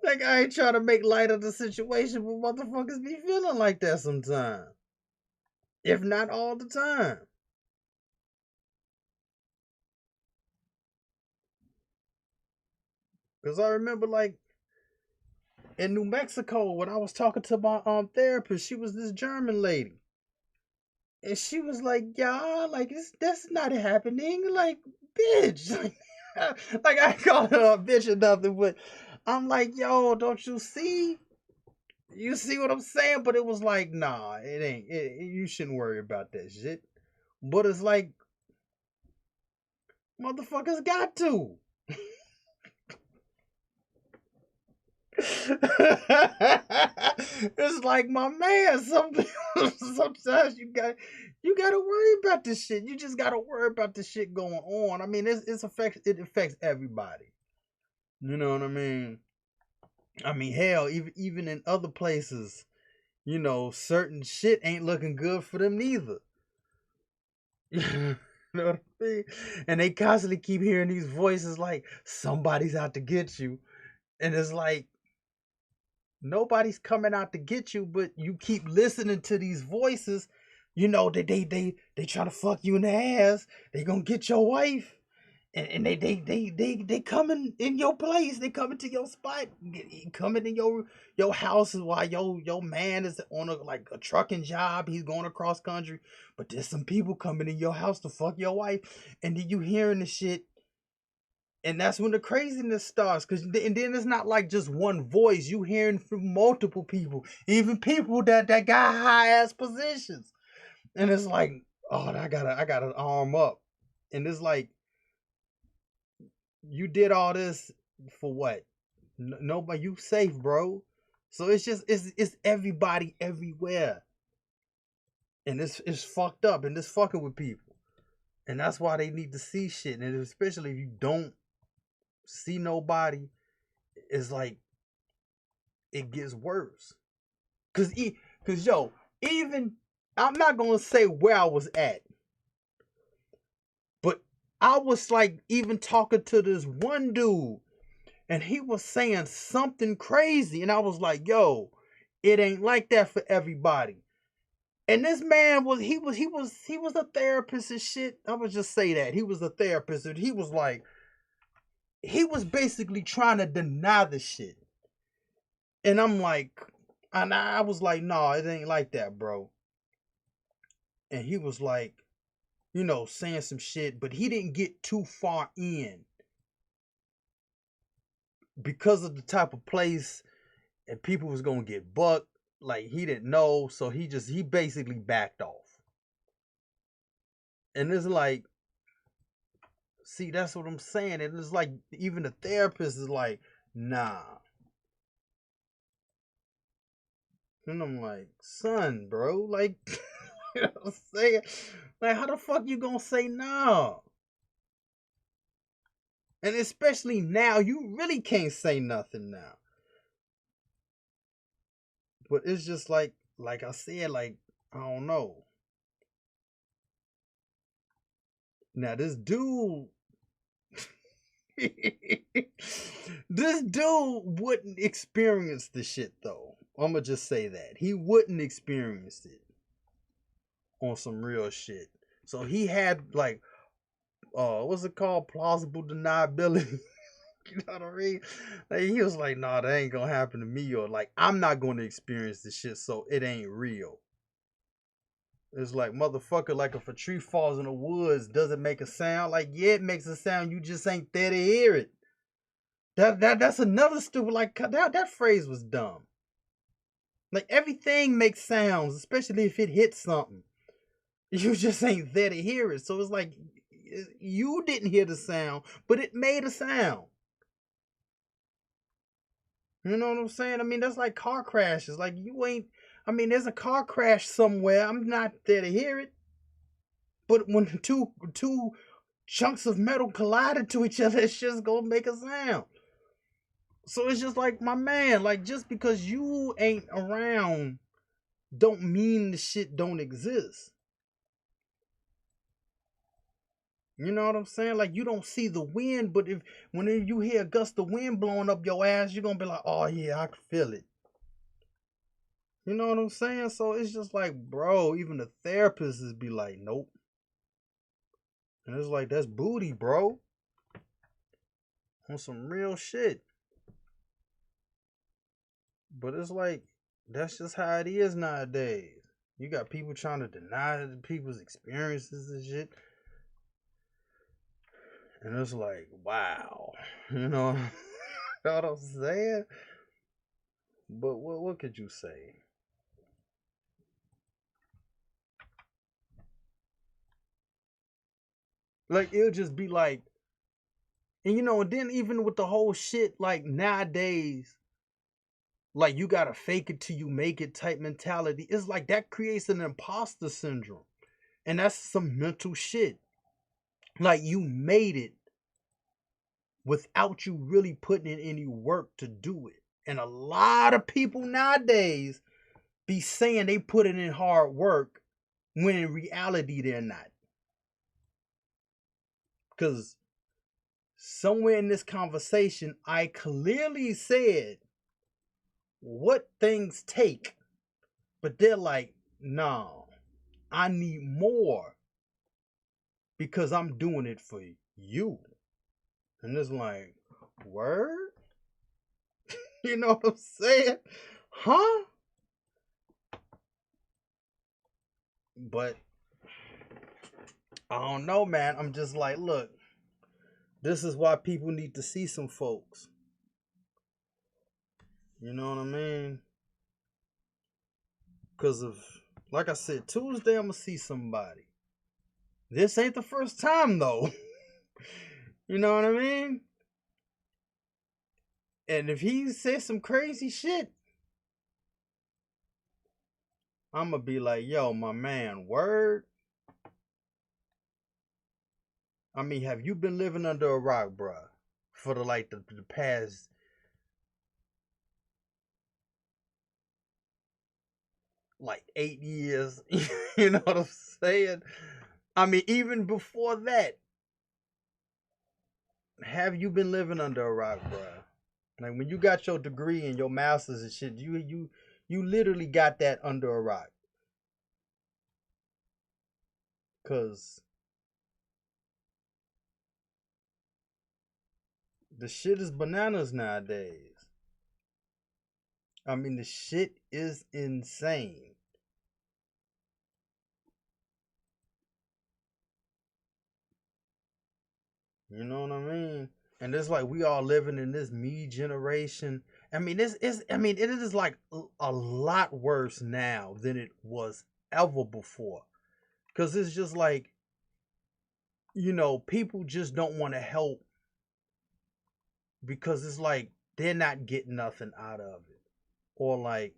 Like I ain't trying to make light of the situation, but motherfuckers be feeling like that sometimes, if not all the time. Cause I remember like in New Mexico when I was talking to my therapist, she was this German lady, and she was like, "Yeah, like that's not happening, like bitch." Like I called her a bitch or nothing, but I'm like, "Yo, don't you see?" You see what I'm saying? But it was like, nah, it ain't. You shouldn't worry about that shit. But it's like, motherfuckers got to. It's like my man. Sometimes you gotta worry about this shit. You just gotta worry about this shit going on. I mean, it affects everybody. You know what I mean? I mean, hell, even in other places, certain shit ain't looking good for them neither. You know what I mean? And they constantly keep hearing these voices like somebody's out to get you. And it's like nobody's coming out to get you, but you keep listening to these voices. They try to fuck you in the ass. They gonna get your wife. And they coming in your place. They coming to your spot, coming in your house while your man is on a trucking job. He's going across country, but there's some people coming in your house to fuck your wife, and then you hearing the shit, and that's when the craziness starts. And then it's not like just one voice. You hearing from multiple people, even people that got high ass positions, and it's like, oh, I gotta arm up, and it's like, you did all this for what? Nobody, you safe, bro. So it's just it's everybody everywhere, and it's fucked up, and it's fucking with people, and that's why they need to see shit, and especially if you don't see nobody, it's like it gets worse. Cause yo, even I'm not gonna say where I was at, but I was like even talking to this one dude, and he was saying something crazy, and I was like, yo, it ain't like that for everybody. And this man was a therapist and shit. I would just say that. He was a therapist, and he was like, he was basically trying to deny the shit. And I'm like, and I was like, nah, it ain't like that, bro. And he was like, saying some shit, but he didn't get too far in because of the type of place, and people was gonna get bucked. Like, he didn't know, so he basically backed off. And it's like, see, that's what I'm saying. And it's like, even the therapist is like, nah. And I'm like, son, bro, like, you know what I'm saying? Like, how the fuck you gonna say nah? And especially now, you really can't say nothing now. But it's just like I said, like, I don't know. Now this dude, this dude wouldn't experience the shit though. I'm gonna just say that he wouldn't experience it on some real shit. So he had like, what's it called, plausible deniability. You know what I mean? Like, he was like, nah, that ain't gonna happen to me, or like, I'm not gonna experience this shit, so it ain't real. It's like, motherfucker, like, if a tree falls in the woods, does it make a sound? Like, yeah, it makes a sound. You just ain't there to hear it. That's another stupid, like, that phrase was dumb. Like, everything makes sounds, especially if it hits something. You just ain't there to hear it. So it's like, you didn't hear the sound, but it made a sound. You know what I'm saying? I mean, that's like car crashes. Like, you ain't, I mean, there's a car crash somewhere. I'm not there to hear it. But when two chunks of metal collided to each other, it's just gonna make a sound. So it's just like, my man, like, just because you ain't around don't mean the shit don't exist. You know what I'm saying? Like, you don't see the wind, but when you hear a gust of wind blowing up your ass, you're gonna be like, oh yeah, I can feel it. You know what I'm saying? So it's just like, bro, even the therapists be like, nope. And it's like, that's booty, bro. On some real shit. But it's like, that's just how it is nowadays. You got people trying to deny people's experiences and shit. And it's like, wow. You know, you know what I'm saying? But what could you say? Like, it'll just be like, and and then even with the whole shit, like, nowadays, like, you gotta fake it till you make it type mentality. It's like, that creates an imposter syndrome. And that's some mental shit. Like, you made it without you really putting in any work to do it. And a lot of people nowadays be saying they put it in hard work when in reality they're not. Because somewhere in this conversation, I clearly said what things take, but they're like, no, I need more because I'm doing it for you. And it's like, word? You know what I'm saying? Huh? But I don't know, man. I'm just like, look, this is why people need to see some folks. You know what I mean? Because of, like I said, Tuesday I'm going to see somebody. This ain't the first time, though. You know what I mean? And if he says some crazy shit, I'm going to be like, yo, my man, word? I mean, have you been living under a rock, bruh? For the past like 8 years. You know what I'm saying? I mean, even before that, have you been living under a rock, bruh? Like when you got your degree and your masters and shit, you literally got that under a rock. Cause the shit is bananas nowadays. I mean, the shit is insane. You know what I mean? And it's like we all living in this me generation. I mean, this is. I mean, it is like a lot worse now than it was ever before. Cause it's just like, people just don't want to help because it's like they're not getting nothing out of it, or like,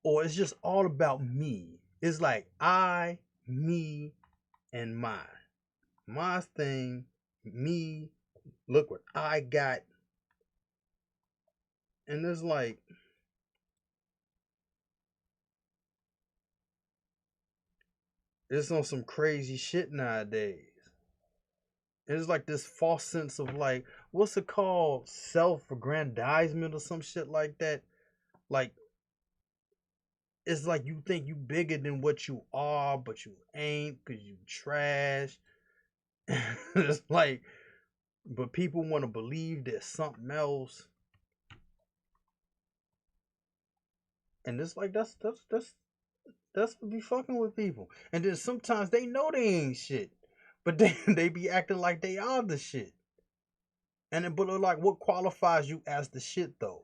or it's just all about me. It's like I, me, and my thing, me. Look what I got, and it's like it's on some crazy shit nowadays. It's like this false sense of like, what's it called? Self-aggrandizement or some shit like that. Like, it's like you think you bigger than what you are, but you ain't because you trash. It's like, but people want to believe there's something else. And it's like, that's what be fucking with people. And then sometimes they know they ain't shit. But then they be acting like they are the shit. And then, but like, what qualifies you as the shit though?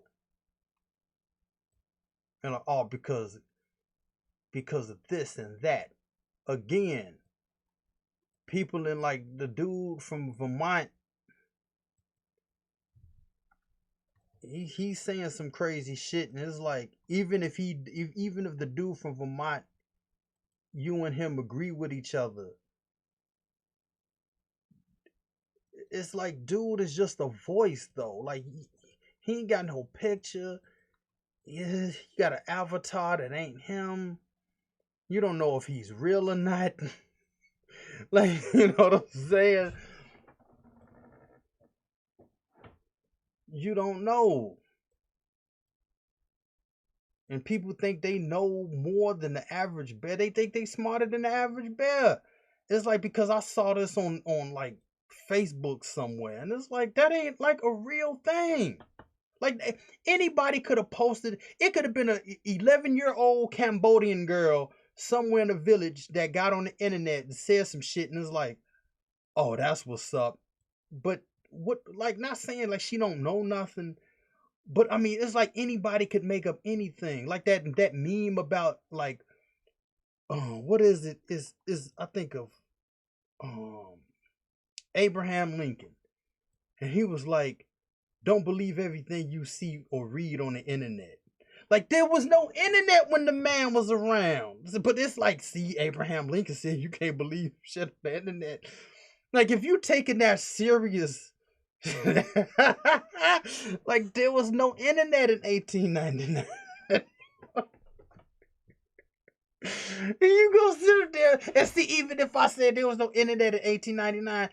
And like, oh, because of this and that. Again, people in like the dude from Vermont, he's saying some crazy shit, and it's like even if the dude from Vermont, you and him agree with each other, it's like dude is just a voice though. Like he ain't got no picture. He got an avatar that ain't him. You don't know if he's real or not. Like, you know what I'm saying? You don't know. And people think they know more than the average bear. They think they smarter than the average bear. It's like because I saw this on like Facebook somewhere, and it's like that ain't like a real thing. Like anybody could have posted. It could have been a 11-year-old Cambodian girl somewhere in the village that got on the internet and said some shit, and it's like, oh, that's what's up. But what, like, not saying like she don't know nothing, but I mean, it's like anybody could make up anything. Like that meme about like, what is it? Is I think of um Abraham Lincoln, and he was like, "Don't believe everything you see or read on the internet." Like there was no internet when the man was around. But it's like, see, Abraham Lincoln said you can't believe shit on the internet. Like if you taking that serious, like there was no internet in 1899. And you go sit there and see, even if I said there was no internet in 1899,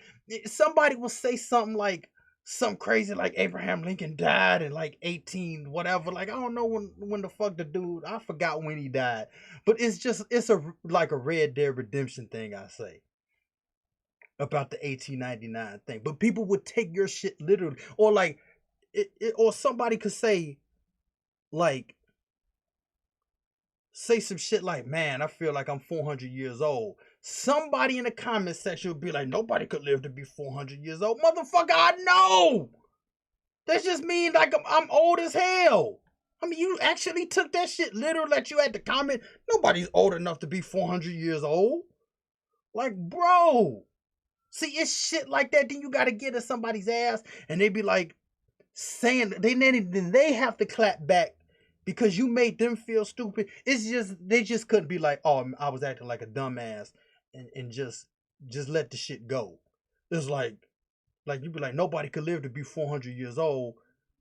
somebody will say something like something crazy like Abraham Lincoln died in like 18 whatever. Like I don't know when the fuck the dude, I forgot when he died. But it's a like a Red Dead Redemption thing I say. about the 1899 thing. But people would take your shit literally, or like or somebody could say like say some shit like, man, I feel like I'm 400 years old. Somebody in the comment section would be like, nobody could live to be 400 years old. Motherfucker, I know. That just means like I'm old as hell. I mean, you actually took that shit literal that you had to comment. Nobody's old enough to be 400 years old. Like, bro. See, it's shit like that. Then you got to get to somebody's ass and they be like saying, then they have to clap back because you made them feel stupid. It's just, they just couldn't be like, oh, I was acting like a dumbass and just let the shit go. It's like you be like, nobody could live to be 400 years old.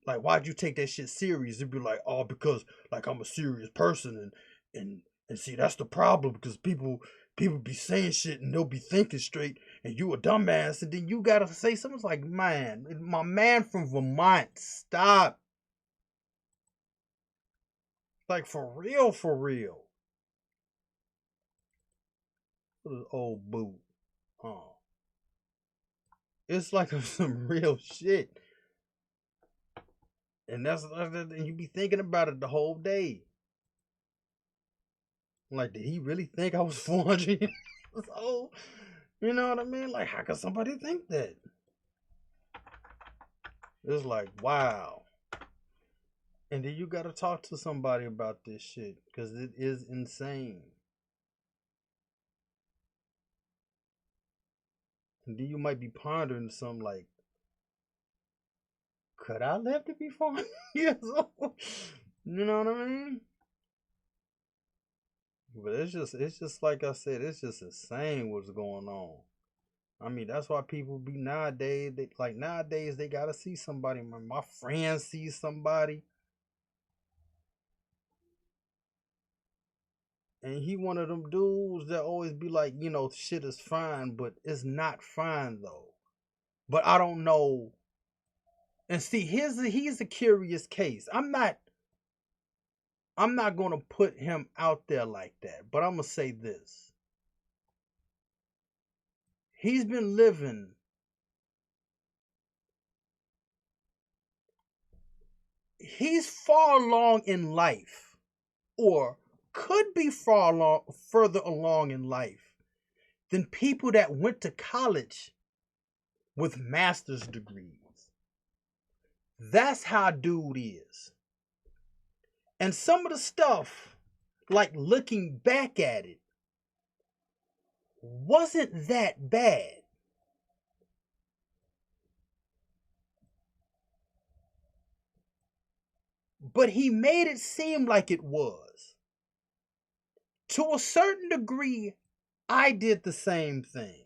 Like, why'd you take that shit serious? You'd be like, oh, because like I'm a serious person and see that's the problem because people be saying shit and they'll be thinking straight and you a dumbass and then you gotta say something like, man, my man from Vermont, stop. Like for real, for real. This old boot. Oh. It's like some real shit. And and you be thinking about it the whole day. Like, did he really think I was 400 years old? You know what I mean? Like, how could somebody think that? It's like, wow. And then you gotta talk to somebody about this shit because it is insane. And then you might be pondering something like, could I live to be 400 years old? You know what I mean? But it's just like I said, it's just insane what's going on. I mean, that's why people be nowadays. Nowadays they gotta see somebody. My friend sees somebody, and he one of them dudes that always be like, shit is fine, but it's not fine though. But I don't know. And see, he's a curious case. I'm not gonna put him out there like that. But I'm gonna say this: he's been living. He's far along in life, or could be further along in life than people that went to college with master's degrees. That's how dude is. And some of the stuff, like looking back at it, wasn't that bad. But he made it seem like it was. To a certain degree, I did the same thing.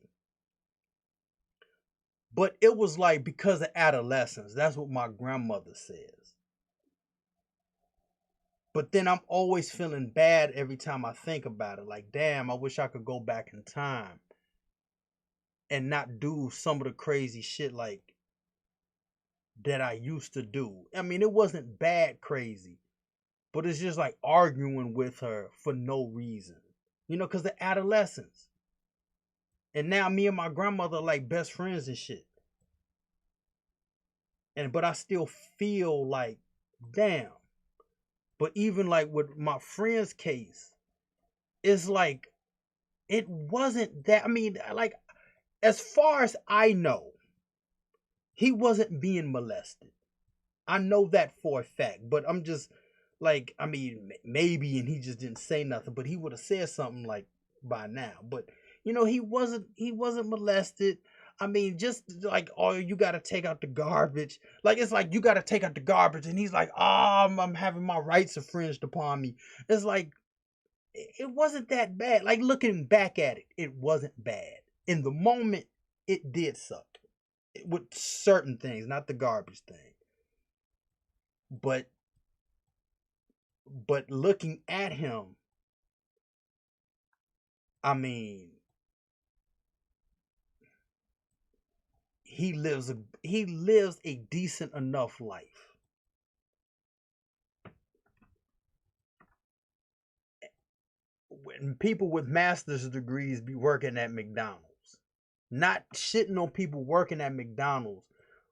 But it was like because of adolescence. That's what my grandmother says. But then I'm always feeling bad every time I think about it. Like, damn, I wish I could go back in time and not do some of the crazy shit like that I used to do. I mean, it wasn't bad crazy, but it's just like arguing with her for no reason. Because the adolescence. And now me and my grandmother are like best friends and shit. But I still feel like, damn. But even like with my friend's case, it's like it wasn't that. I mean, like as far as I know, he wasn't being molested. I know that for a fact, but I'm just like, I mean, maybe, and he just didn't say nothing, but he would have said something like by now. But he wasn't molested. I mean, just like, oh, you got to take out the garbage. Like, it's like you got to take out the garbage, and he's like, oh, I'm having my rights infringed upon me. It's like it wasn't that bad. Like looking back at it, it wasn't bad. In the moment, it did suck with certain things, not the garbage thing. But looking at him, I mean, he lives a decent enough life. When people with master's degrees be working at McDonald's, Not shitting on people working at McDonald's.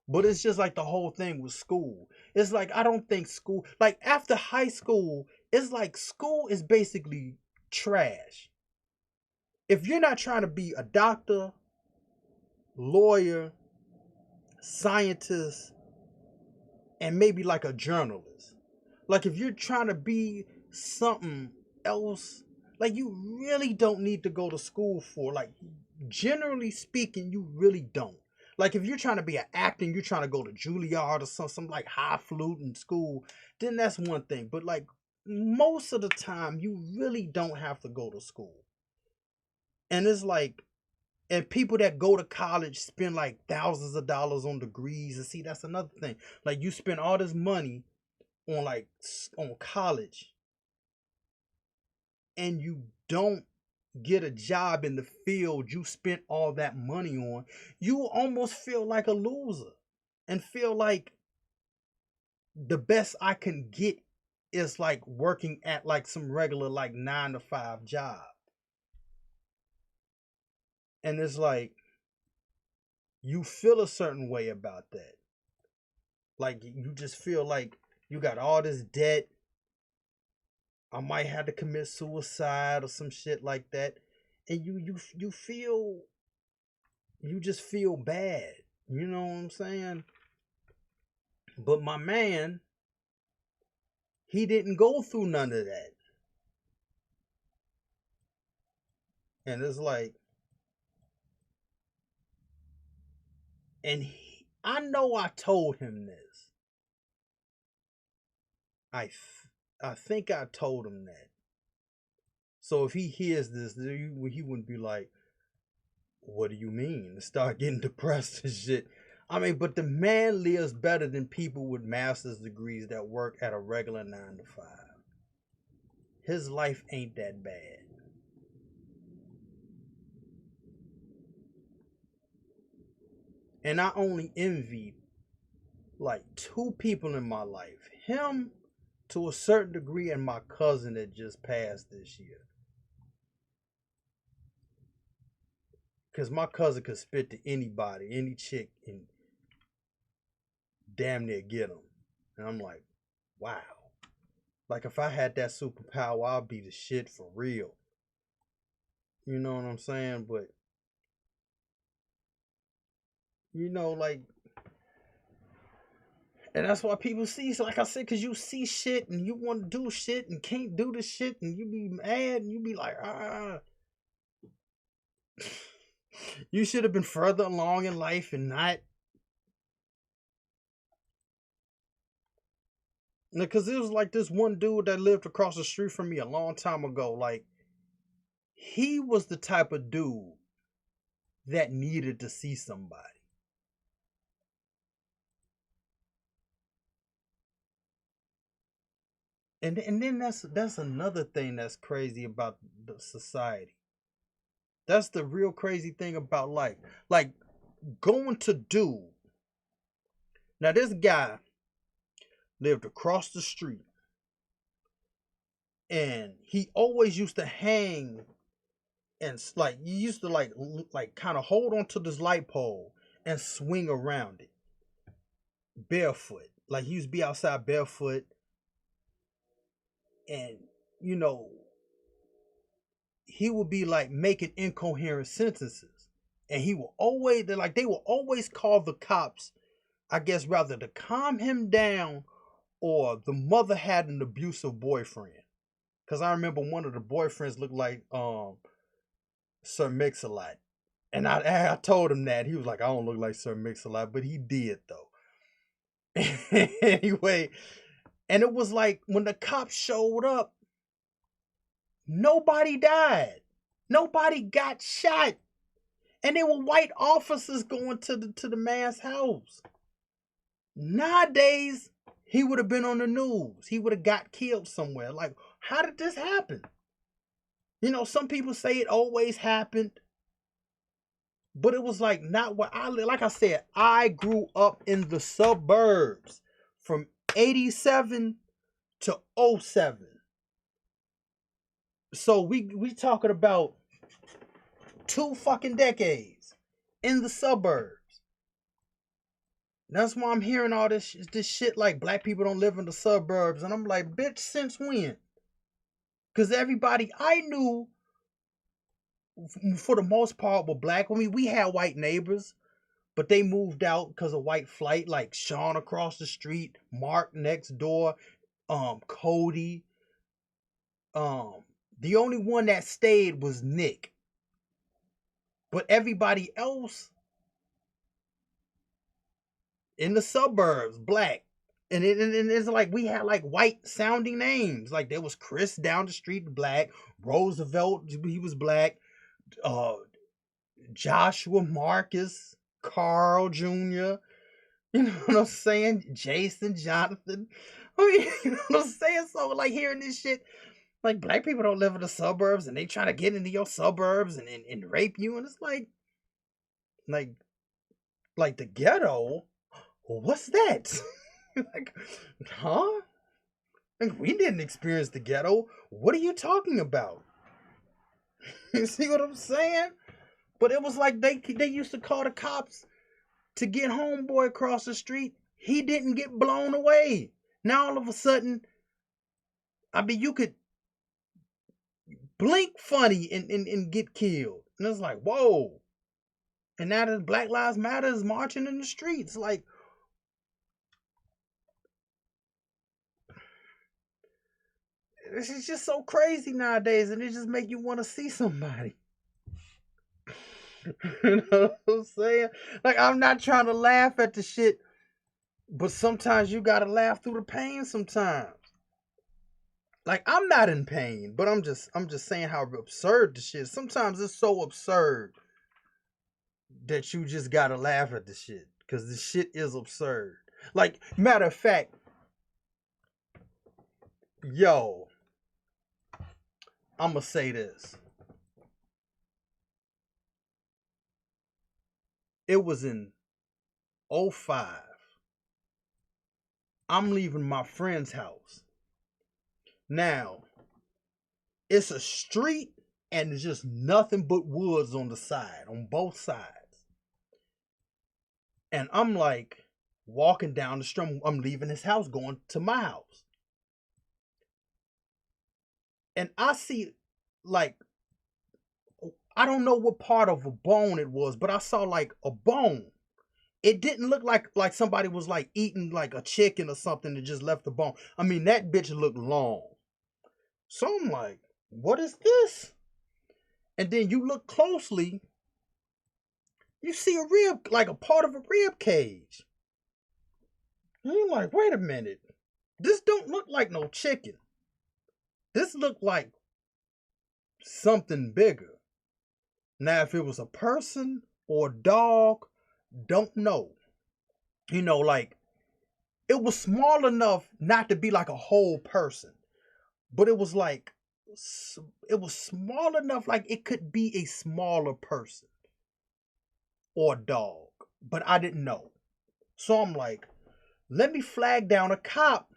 But it's just like the whole thing with school. It's like I don't think school, like after high school, it's like school is basically trash. If you're not trying to be a doctor, lawyer, scientist, and maybe like a journalist, like if you're trying to be something else, like you really don't need to go to school for, like generally speaking, you really don't. Like if you're trying to be an actor and you're trying to go to Juilliard or some like high flute in school, then that's one thing. But like most of the time, you really don't have to go to school. And it's like, and people that go to college spend like thousands of dollars on degrees. And see, that's another thing. Like you spend all this money on like on college, and you don't get a job in the field you spent all that money on, you almost feel like a loser and feel like the best I can get is like working at like some regular like 9 to 5 job. And it's like you feel a certain way about that. Like you just feel like you got all this debt. I might have to commit suicide or some shit like that. And you feel, you just feel bad. You know what I'm saying? But my man, he didn't go through none of that. And it's like, and I know I told him this. I think I told him that. So if he hears this, he wouldn't be like, what do you mean? Start getting depressed and shit. I mean, but the man lives better than people with master's degrees that work at a regular 9 to 5. His life ain't that bad. And I only envy like 2 people in my life. Him to a certain degree, and my cousin that just passed this year. Because my cousin could spit to anybody, any chick, and damn near get them. And I'm like, wow. Like if I had that superpower, I'd be the shit for real. You know what I'm saying? But, you know, like, and that's why people see, so like I said, because you see shit and you want to do shit and can't do the shit and you be mad and you be like, you should have been further along in life and not. Because it was like this one dude that lived across the street from me a long time ago. Like, he was the type of dude that needed to see somebody. And then that's another thing that's crazy about the society. That's the real crazy thing about life. Like going to do. Now this guy lived across the street, and he always used to hang, and like he used to like kind of hold on to this light pole and swing around it barefoot. Like he used to be outside barefoot, and you know he would be like making incoherent sentences, and he will always, like they will always call the cops, I guess rather to calm him down, or the mother had an abusive boyfriend. Because I remember one of the boyfriends looked like Sir Mix-a-Lot. And I told him that. He was like, I don't look like Sir Mix-a-Lot, but he did though. Anyway, and it was like when the cops showed up, nobody died. Nobody got shot. And there were white officers going to the man's house. Nowadays, he would have been on the news. He would have got killed somewhere. Like, how did this happen? You know, some people say it always happened, but it was like not what I live. Like I said, I grew up in the suburbs from 87 to 07. So we talking about 2 fucking decades. in the suburbs. That's why I'm hearing all this shit like black people don't live in the suburbs. And I'm like, bitch, since when? Because everybody I knew, for the most part, were black. I mean, we had white neighbors, but they moved out because of white flight, like Sean across the street, Mark next door, Cody. The only one that stayed was Nick. But everybody else in the suburbs, black. And it's like we had like white sounding names. Like there was Chris down the street, black. Roosevelt, he was black. Joshua, Marcus, Carl Jr. You know what I'm saying? Jason, Jonathan. I mean, you know what I'm saying? So like hearing this shit, like black people don't live in the suburbs and they try to get into your suburbs and rape you. And it's like the ghetto. What's that? Like, huh? Like, we didn't experience the ghetto. What are you talking about? You see what I'm saying? But it was like they used to call the cops to get homeboy across the street. He didn't get blown away. Now all of a sudden, I mean, you could blink funny and get killed. And it's like, whoa. And now that Black Lives Matter is marching in the streets. Like, this is just so crazy nowadays, and it just make you want to see somebody. You know what I'm saying? Like, I'm not trying to laugh at the shit, but sometimes you gotta laugh through the pain sometimes. Like, I'm not in pain, but I'm just saying how absurd the shit is. Sometimes it's so absurd that you just gotta laugh at the shit. Cause the shit is absurd. Like, matter of fact, yo, I'ma say this. It was in 05. I'm leaving my friend's house. Now, it's a street and it's just nothing but woods on the side, on both sides. And I'm like walking down the street. I'm leaving his house, going to my house. And I see, like, I don't know what part of a bone it was, but I saw like a bone. It didn't look like somebody was like eating like a chicken or something and just left the bone. I mean, that bitch looked long. So I'm like, what is this? And then you look closely, you see a rib, like a part of a rib cage. And you're like, wait a minute. This don't look like no chicken. This looked like something bigger. Now, if it was a person or a dog, don't know. You know, like, it was small enough not to be like a whole person. But it was like, it was small enough like it could be a smaller person or dog. But I didn't know. So I'm like, let me flag down a cop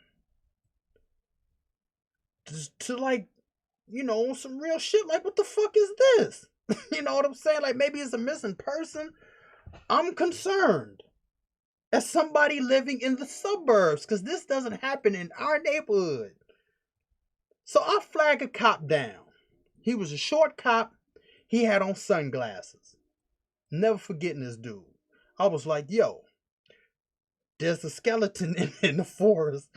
to like, you know, some real shit. Like, what the fuck is this? You know what I'm saying? Like, maybe it's a missing person. I'm concerned as somebody living in the suburbs because this doesn't happen in our neighborhood. So I flag a cop down. He was a short cop. He had on sunglasses. Never forgetting this dude. I was like, yo, there's a skeleton in the forest.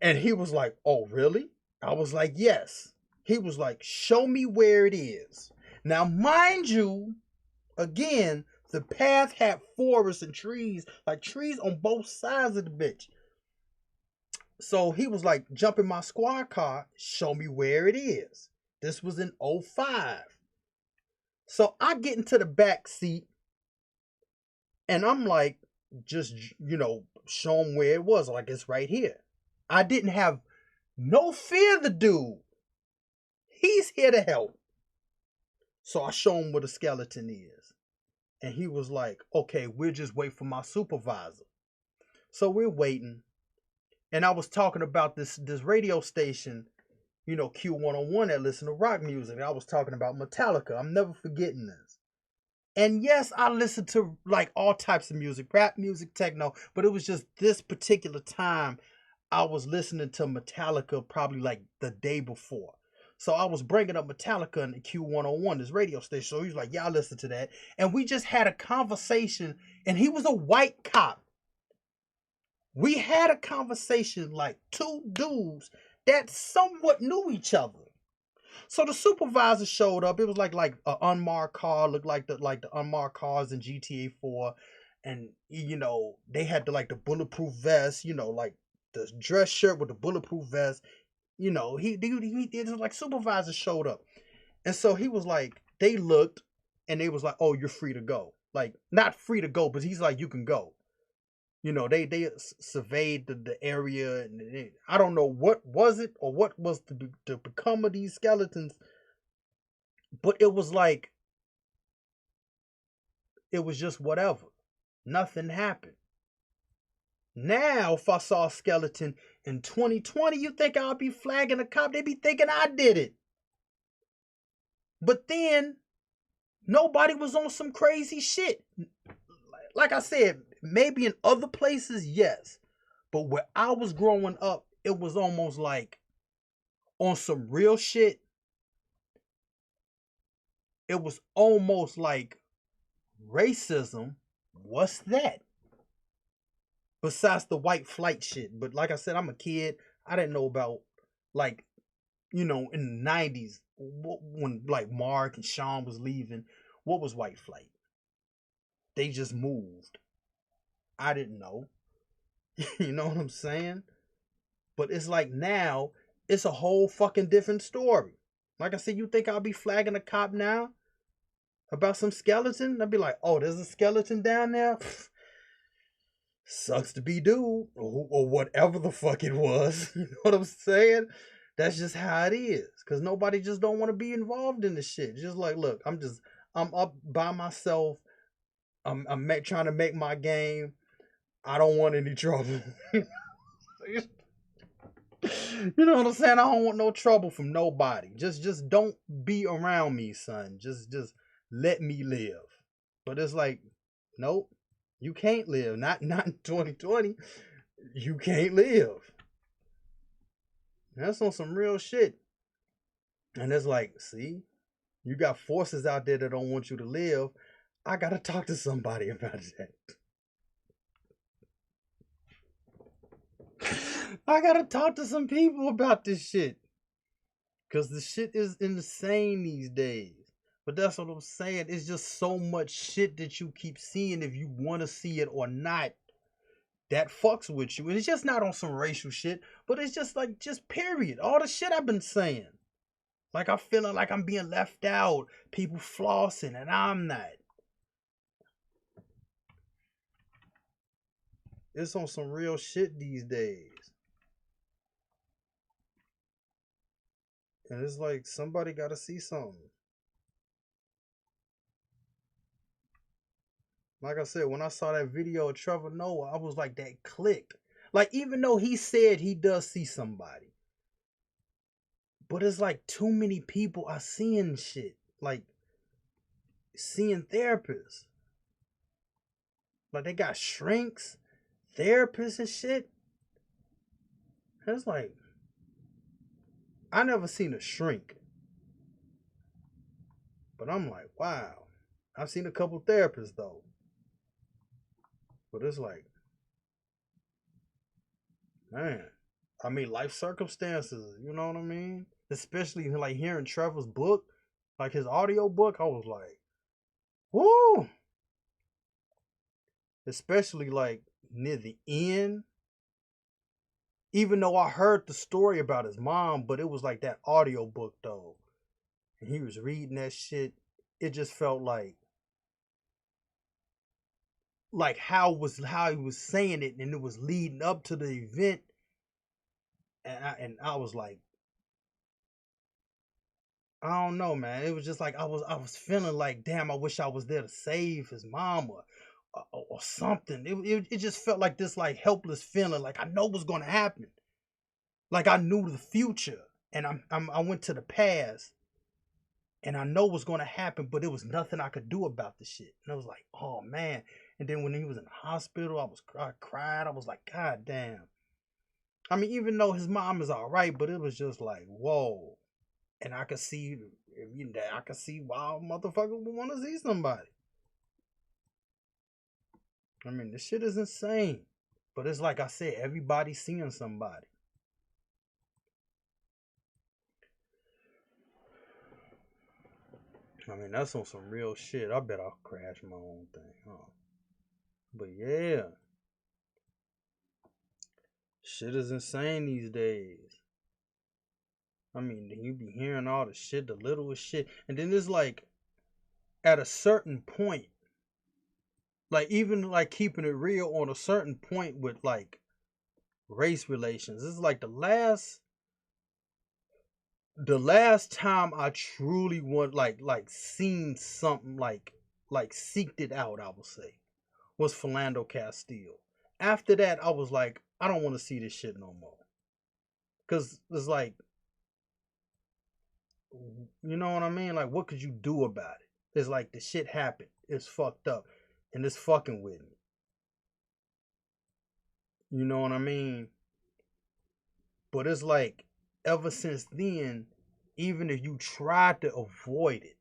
And he was like, oh, really? I was like, yes. He was like, show me where it is. Now, mind you, again, the path had forests and trees, like trees on both sides of the bitch. So he was like, jump in my squad car, show me where it is. This was in 05. So I get into the back seat and I'm like, just, you know, show him where it was. Like, it's right here. I didn't have no fear of the dude. He's here to help. So I show him where the skeleton is. And he was like, okay, we'll just wait for my supervisor. So we're waiting. And I was talking about this radio station, you know, Q101 that listen to rock music. I was talking about Metallica. I'm never forgetting this. And yes, I listened to like all types of music, rap music, techno, but it was just this particular time I was listening to Metallica probably like the day before. So I was bringing up Metallica in the Q101, this radio station. So he was like, yeah, I listen to that. And we just had a conversation, and he was a white cop. We had a conversation like two dudes that somewhat knew each other. So the supervisor showed up. It was like an unmarked car, looked like the unmarked cars in GTA 4, and they had the bulletproof vest, like the dress shirt with the bulletproof vest. He it was like supervisor showed up, and so he was like, they looked, and they was like, oh, you're free to go. Like not free to go, but he's like, you can go. They surveyed the area, and I don't know what was it or what was to become of these skeletons, but it was like it was just whatever. Nothing happened. Now, if I saw a skeleton in 2020, you think I'll be flagging a cop? They be thinking I did it. But then nobody was on some crazy shit. Like I said, maybe in other places, yes. But where I was growing up, it was almost like on some real shit. It was almost like racism. What's that? Besides the white flight shit. But like I said, I'm a kid. I didn't know about, like, in the 90s when like Mark and Sean was leaving. What was white flight? They just moved. I didn't know. You know what I'm saying? But it's like now, it's a whole fucking different story. Like I said, you think I'll be flagging a cop now about some skeleton? I'd be like, oh, there's a skeleton down there? Sucks to be dude, or whatever the fuck it was. You know what I'm saying? That's just how it is. Cause nobody just don't want to be involved in the shit. Just like, look, I'm up by myself. I'm trying to make my game. I don't want any trouble. You know what I'm saying? I don't want no trouble from nobody. Just don't be around me, son. Just let me live. But it's like, nope, you can't live. Not in 2020. You can't live. That's on some real shit. And it's like, see, you got forces out there that don't want you to live. I gotta talk to somebody about that. I gotta talk to some people about this shit. Cause the shit is insane these days. But that's what I'm saying. It's just so much shit that you keep seeing if you wanna see it or not. That fucks with you. And it's just not on some racial shit, but it's just like just period. All the shit I've been saying. Like I'm feeling like I'm being left out. People flossing and I'm not. It's on some real shit these days. And it's like somebody gotta see something. Like I said, when I saw that video of Trevor Noah, I was like, that clicked. Like, even though he said he does see somebody, but it's like too many people are seeing shit. Like, seeing therapists. Like, they got shrinks, therapists, and shit. And it's like, I never seen a shrink. But I'm like, wow. I've seen a couple therapists, though. But it's like, man, I mean, life circumstances, you know what I mean? Especially like hearing Trevor's book, like his audio book, I was like, whoo! Especially like near the end. Even though I heard the story about his mom, but it was like that audio book though. And he was reading that shit. It just felt like how he was saying it, and it was leading up to the event. And I was like, I don't know, man. It was just like I was feeling like, damn, I wish I was there to save his mom or something. It just felt like this like helpless feeling, like I know what's gonna happen. Like I knew the future, and I went to the past, And I know what's gonna happen, but there was nothing I could do about the shit. And I was like, oh man. And then when he was in the hospital, I cried. I was like, God damn. I mean, even though his mom is all right, but it was just like, whoa. And I could see, I could see why motherfuckers would want to see somebody. I mean, this shit is insane. But it's like I said, everybody's seeing somebody. I mean, that's on some real shit. I bet I'll crash my own thing, huh? But yeah, shit is insane these days. I mean, you be hearing all the shit, the littlest shit. And then it's like, at a certain point, like even like keeping it real on a certain point with like race relations. This is like the last time I truly want like seen something like seeked it out, I would say, was Philando Castile. After that, I was like, I don't want to see this shit no more. Cause it's like, you know what I mean? Like, what could you do about it? It's like the shit happened. It's fucked up, and it's fucking with me. You know what I mean? But it's like, ever since then, even if you try to avoid it,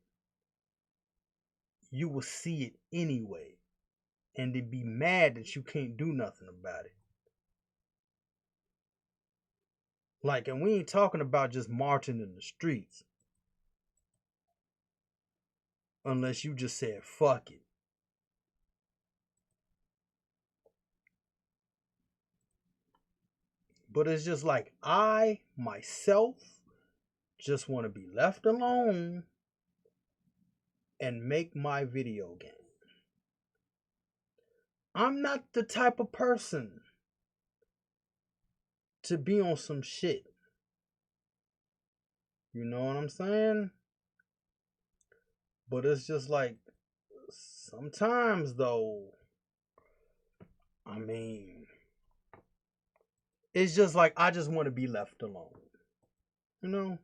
you will see it anyway. And to be mad that you can't do nothing about it. Like, and we ain't talking about just marching in the streets. Unless you just said, fuck it. But it's just like, I, myself, just want to be left alone and make my video game. I'm not the type of person to be on some shit. You know what I'm saying? But it's just like, sometimes though, I mean, it's just like I just want to be left alone. You know?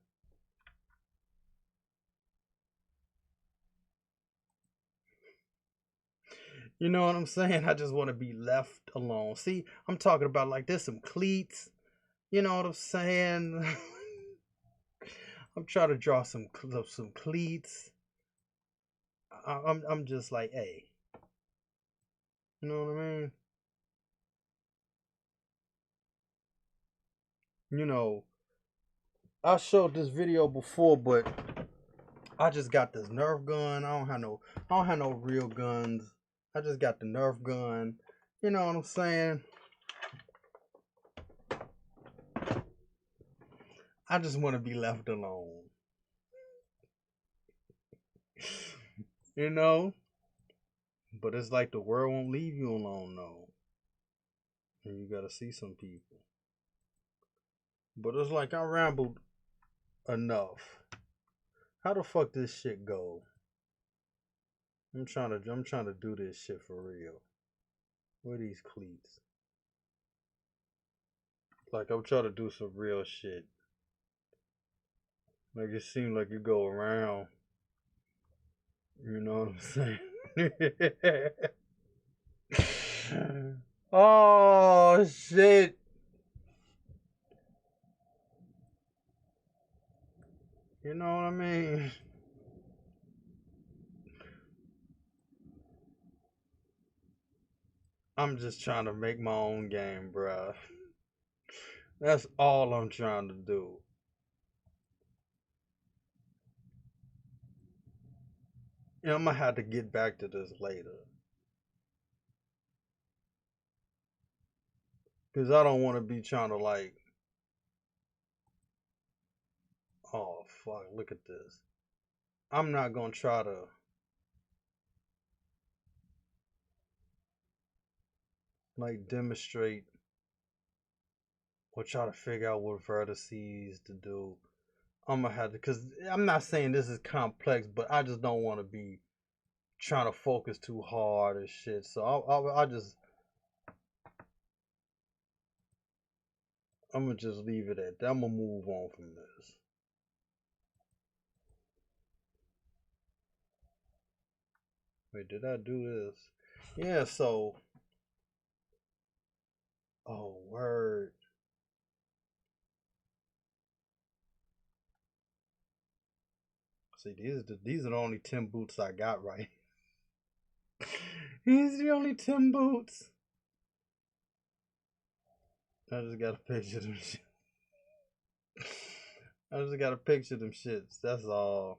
You know what I'm saying? I just want to be left alone. See, I'm talking about like there's some cleats. You know what I'm saying? I'm trying to draw some cleats. I'm just like, hey, you know what I mean? You know, I showed this video before, but I just got this Nerf gun. I don't have no real guns. I just got the Nerf gun. You know what I'm saying? I just want to be left alone. You know? But it's like the world won't leave you alone, though. And you gotta see some people. But it's like I rambled enough. How the fuck this shit go? I'm trying to do this shit for real. Where are these cleats? Like I'm trying to do some real shit. Like it seems like you go around. You know what I'm saying? Oh shit. You know what I mean? I'm just trying to make my own game, bruh. That's all I'm trying to do. And I'm gonna have to get back to this later. Cause I don't wanna be trying to like, oh fuck, look at this. I'm not gonna try to like demonstrate or try to figure out what vertices to do. I'm gonna have to, cause I'm not saying this is complex, but I just don't want to be trying to focus too hard and shit. So I'm gonna just leave it at that. I'm gonna move on from this. Wait, did I do this? Yeah, so oh word. See, these are the only Tim boots I got right. These are the only Tim boots. I just got a picture of them shit. I just got a picture of them shits. That's all.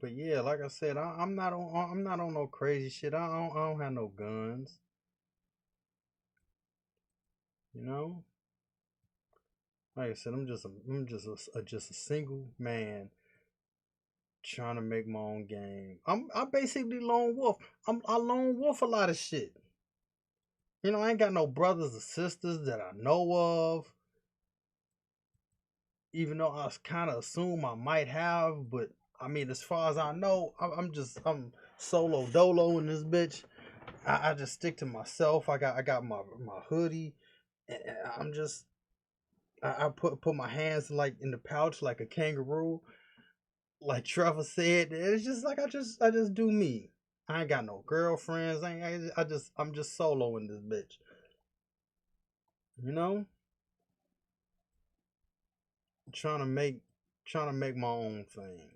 But yeah, like I said, I'm not on no crazy shit. I don't have no guns. You know, like I said, I'm just a single man trying to make my own game. I'm basically lone wolf. I lone wolf a lot of shit. You know, I ain't got no brothers or sisters that I know of. Even though I kind of assume I might have, but I mean, as far as I know, I'm solo dolo in this bitch. I just stick to myself. I got my hoodie, and I'm just I put my hands like in the pouch like a kangaroo, like Trevor said. It's just like I just do me. I ain't got no girlfriends. I'm just solo in this bitch. You know, trying to make trying to make my own thing.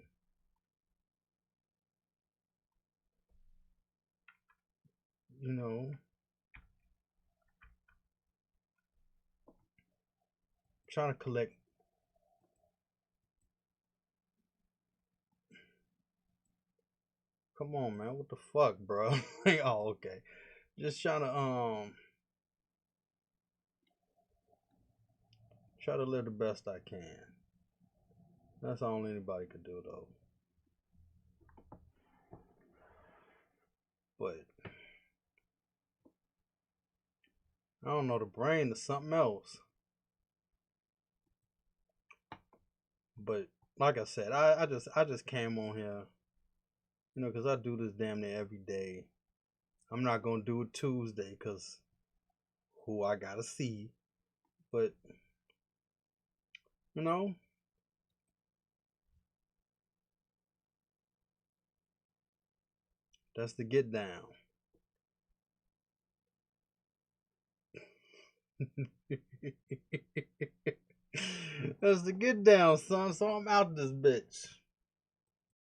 You know, trying to collect. Come on, man. What the fuck, bro? Oh, okay. Just trying to try to live the best I can. That's all anybody could do though. But I don't know. The brain is something else. But like I said, I just came on here, because I do this damn near every day. I'm not gonna do it Tuesday because who I gotta see. But you know, that's the get down. That's the get down, son. So I'm out this bitch.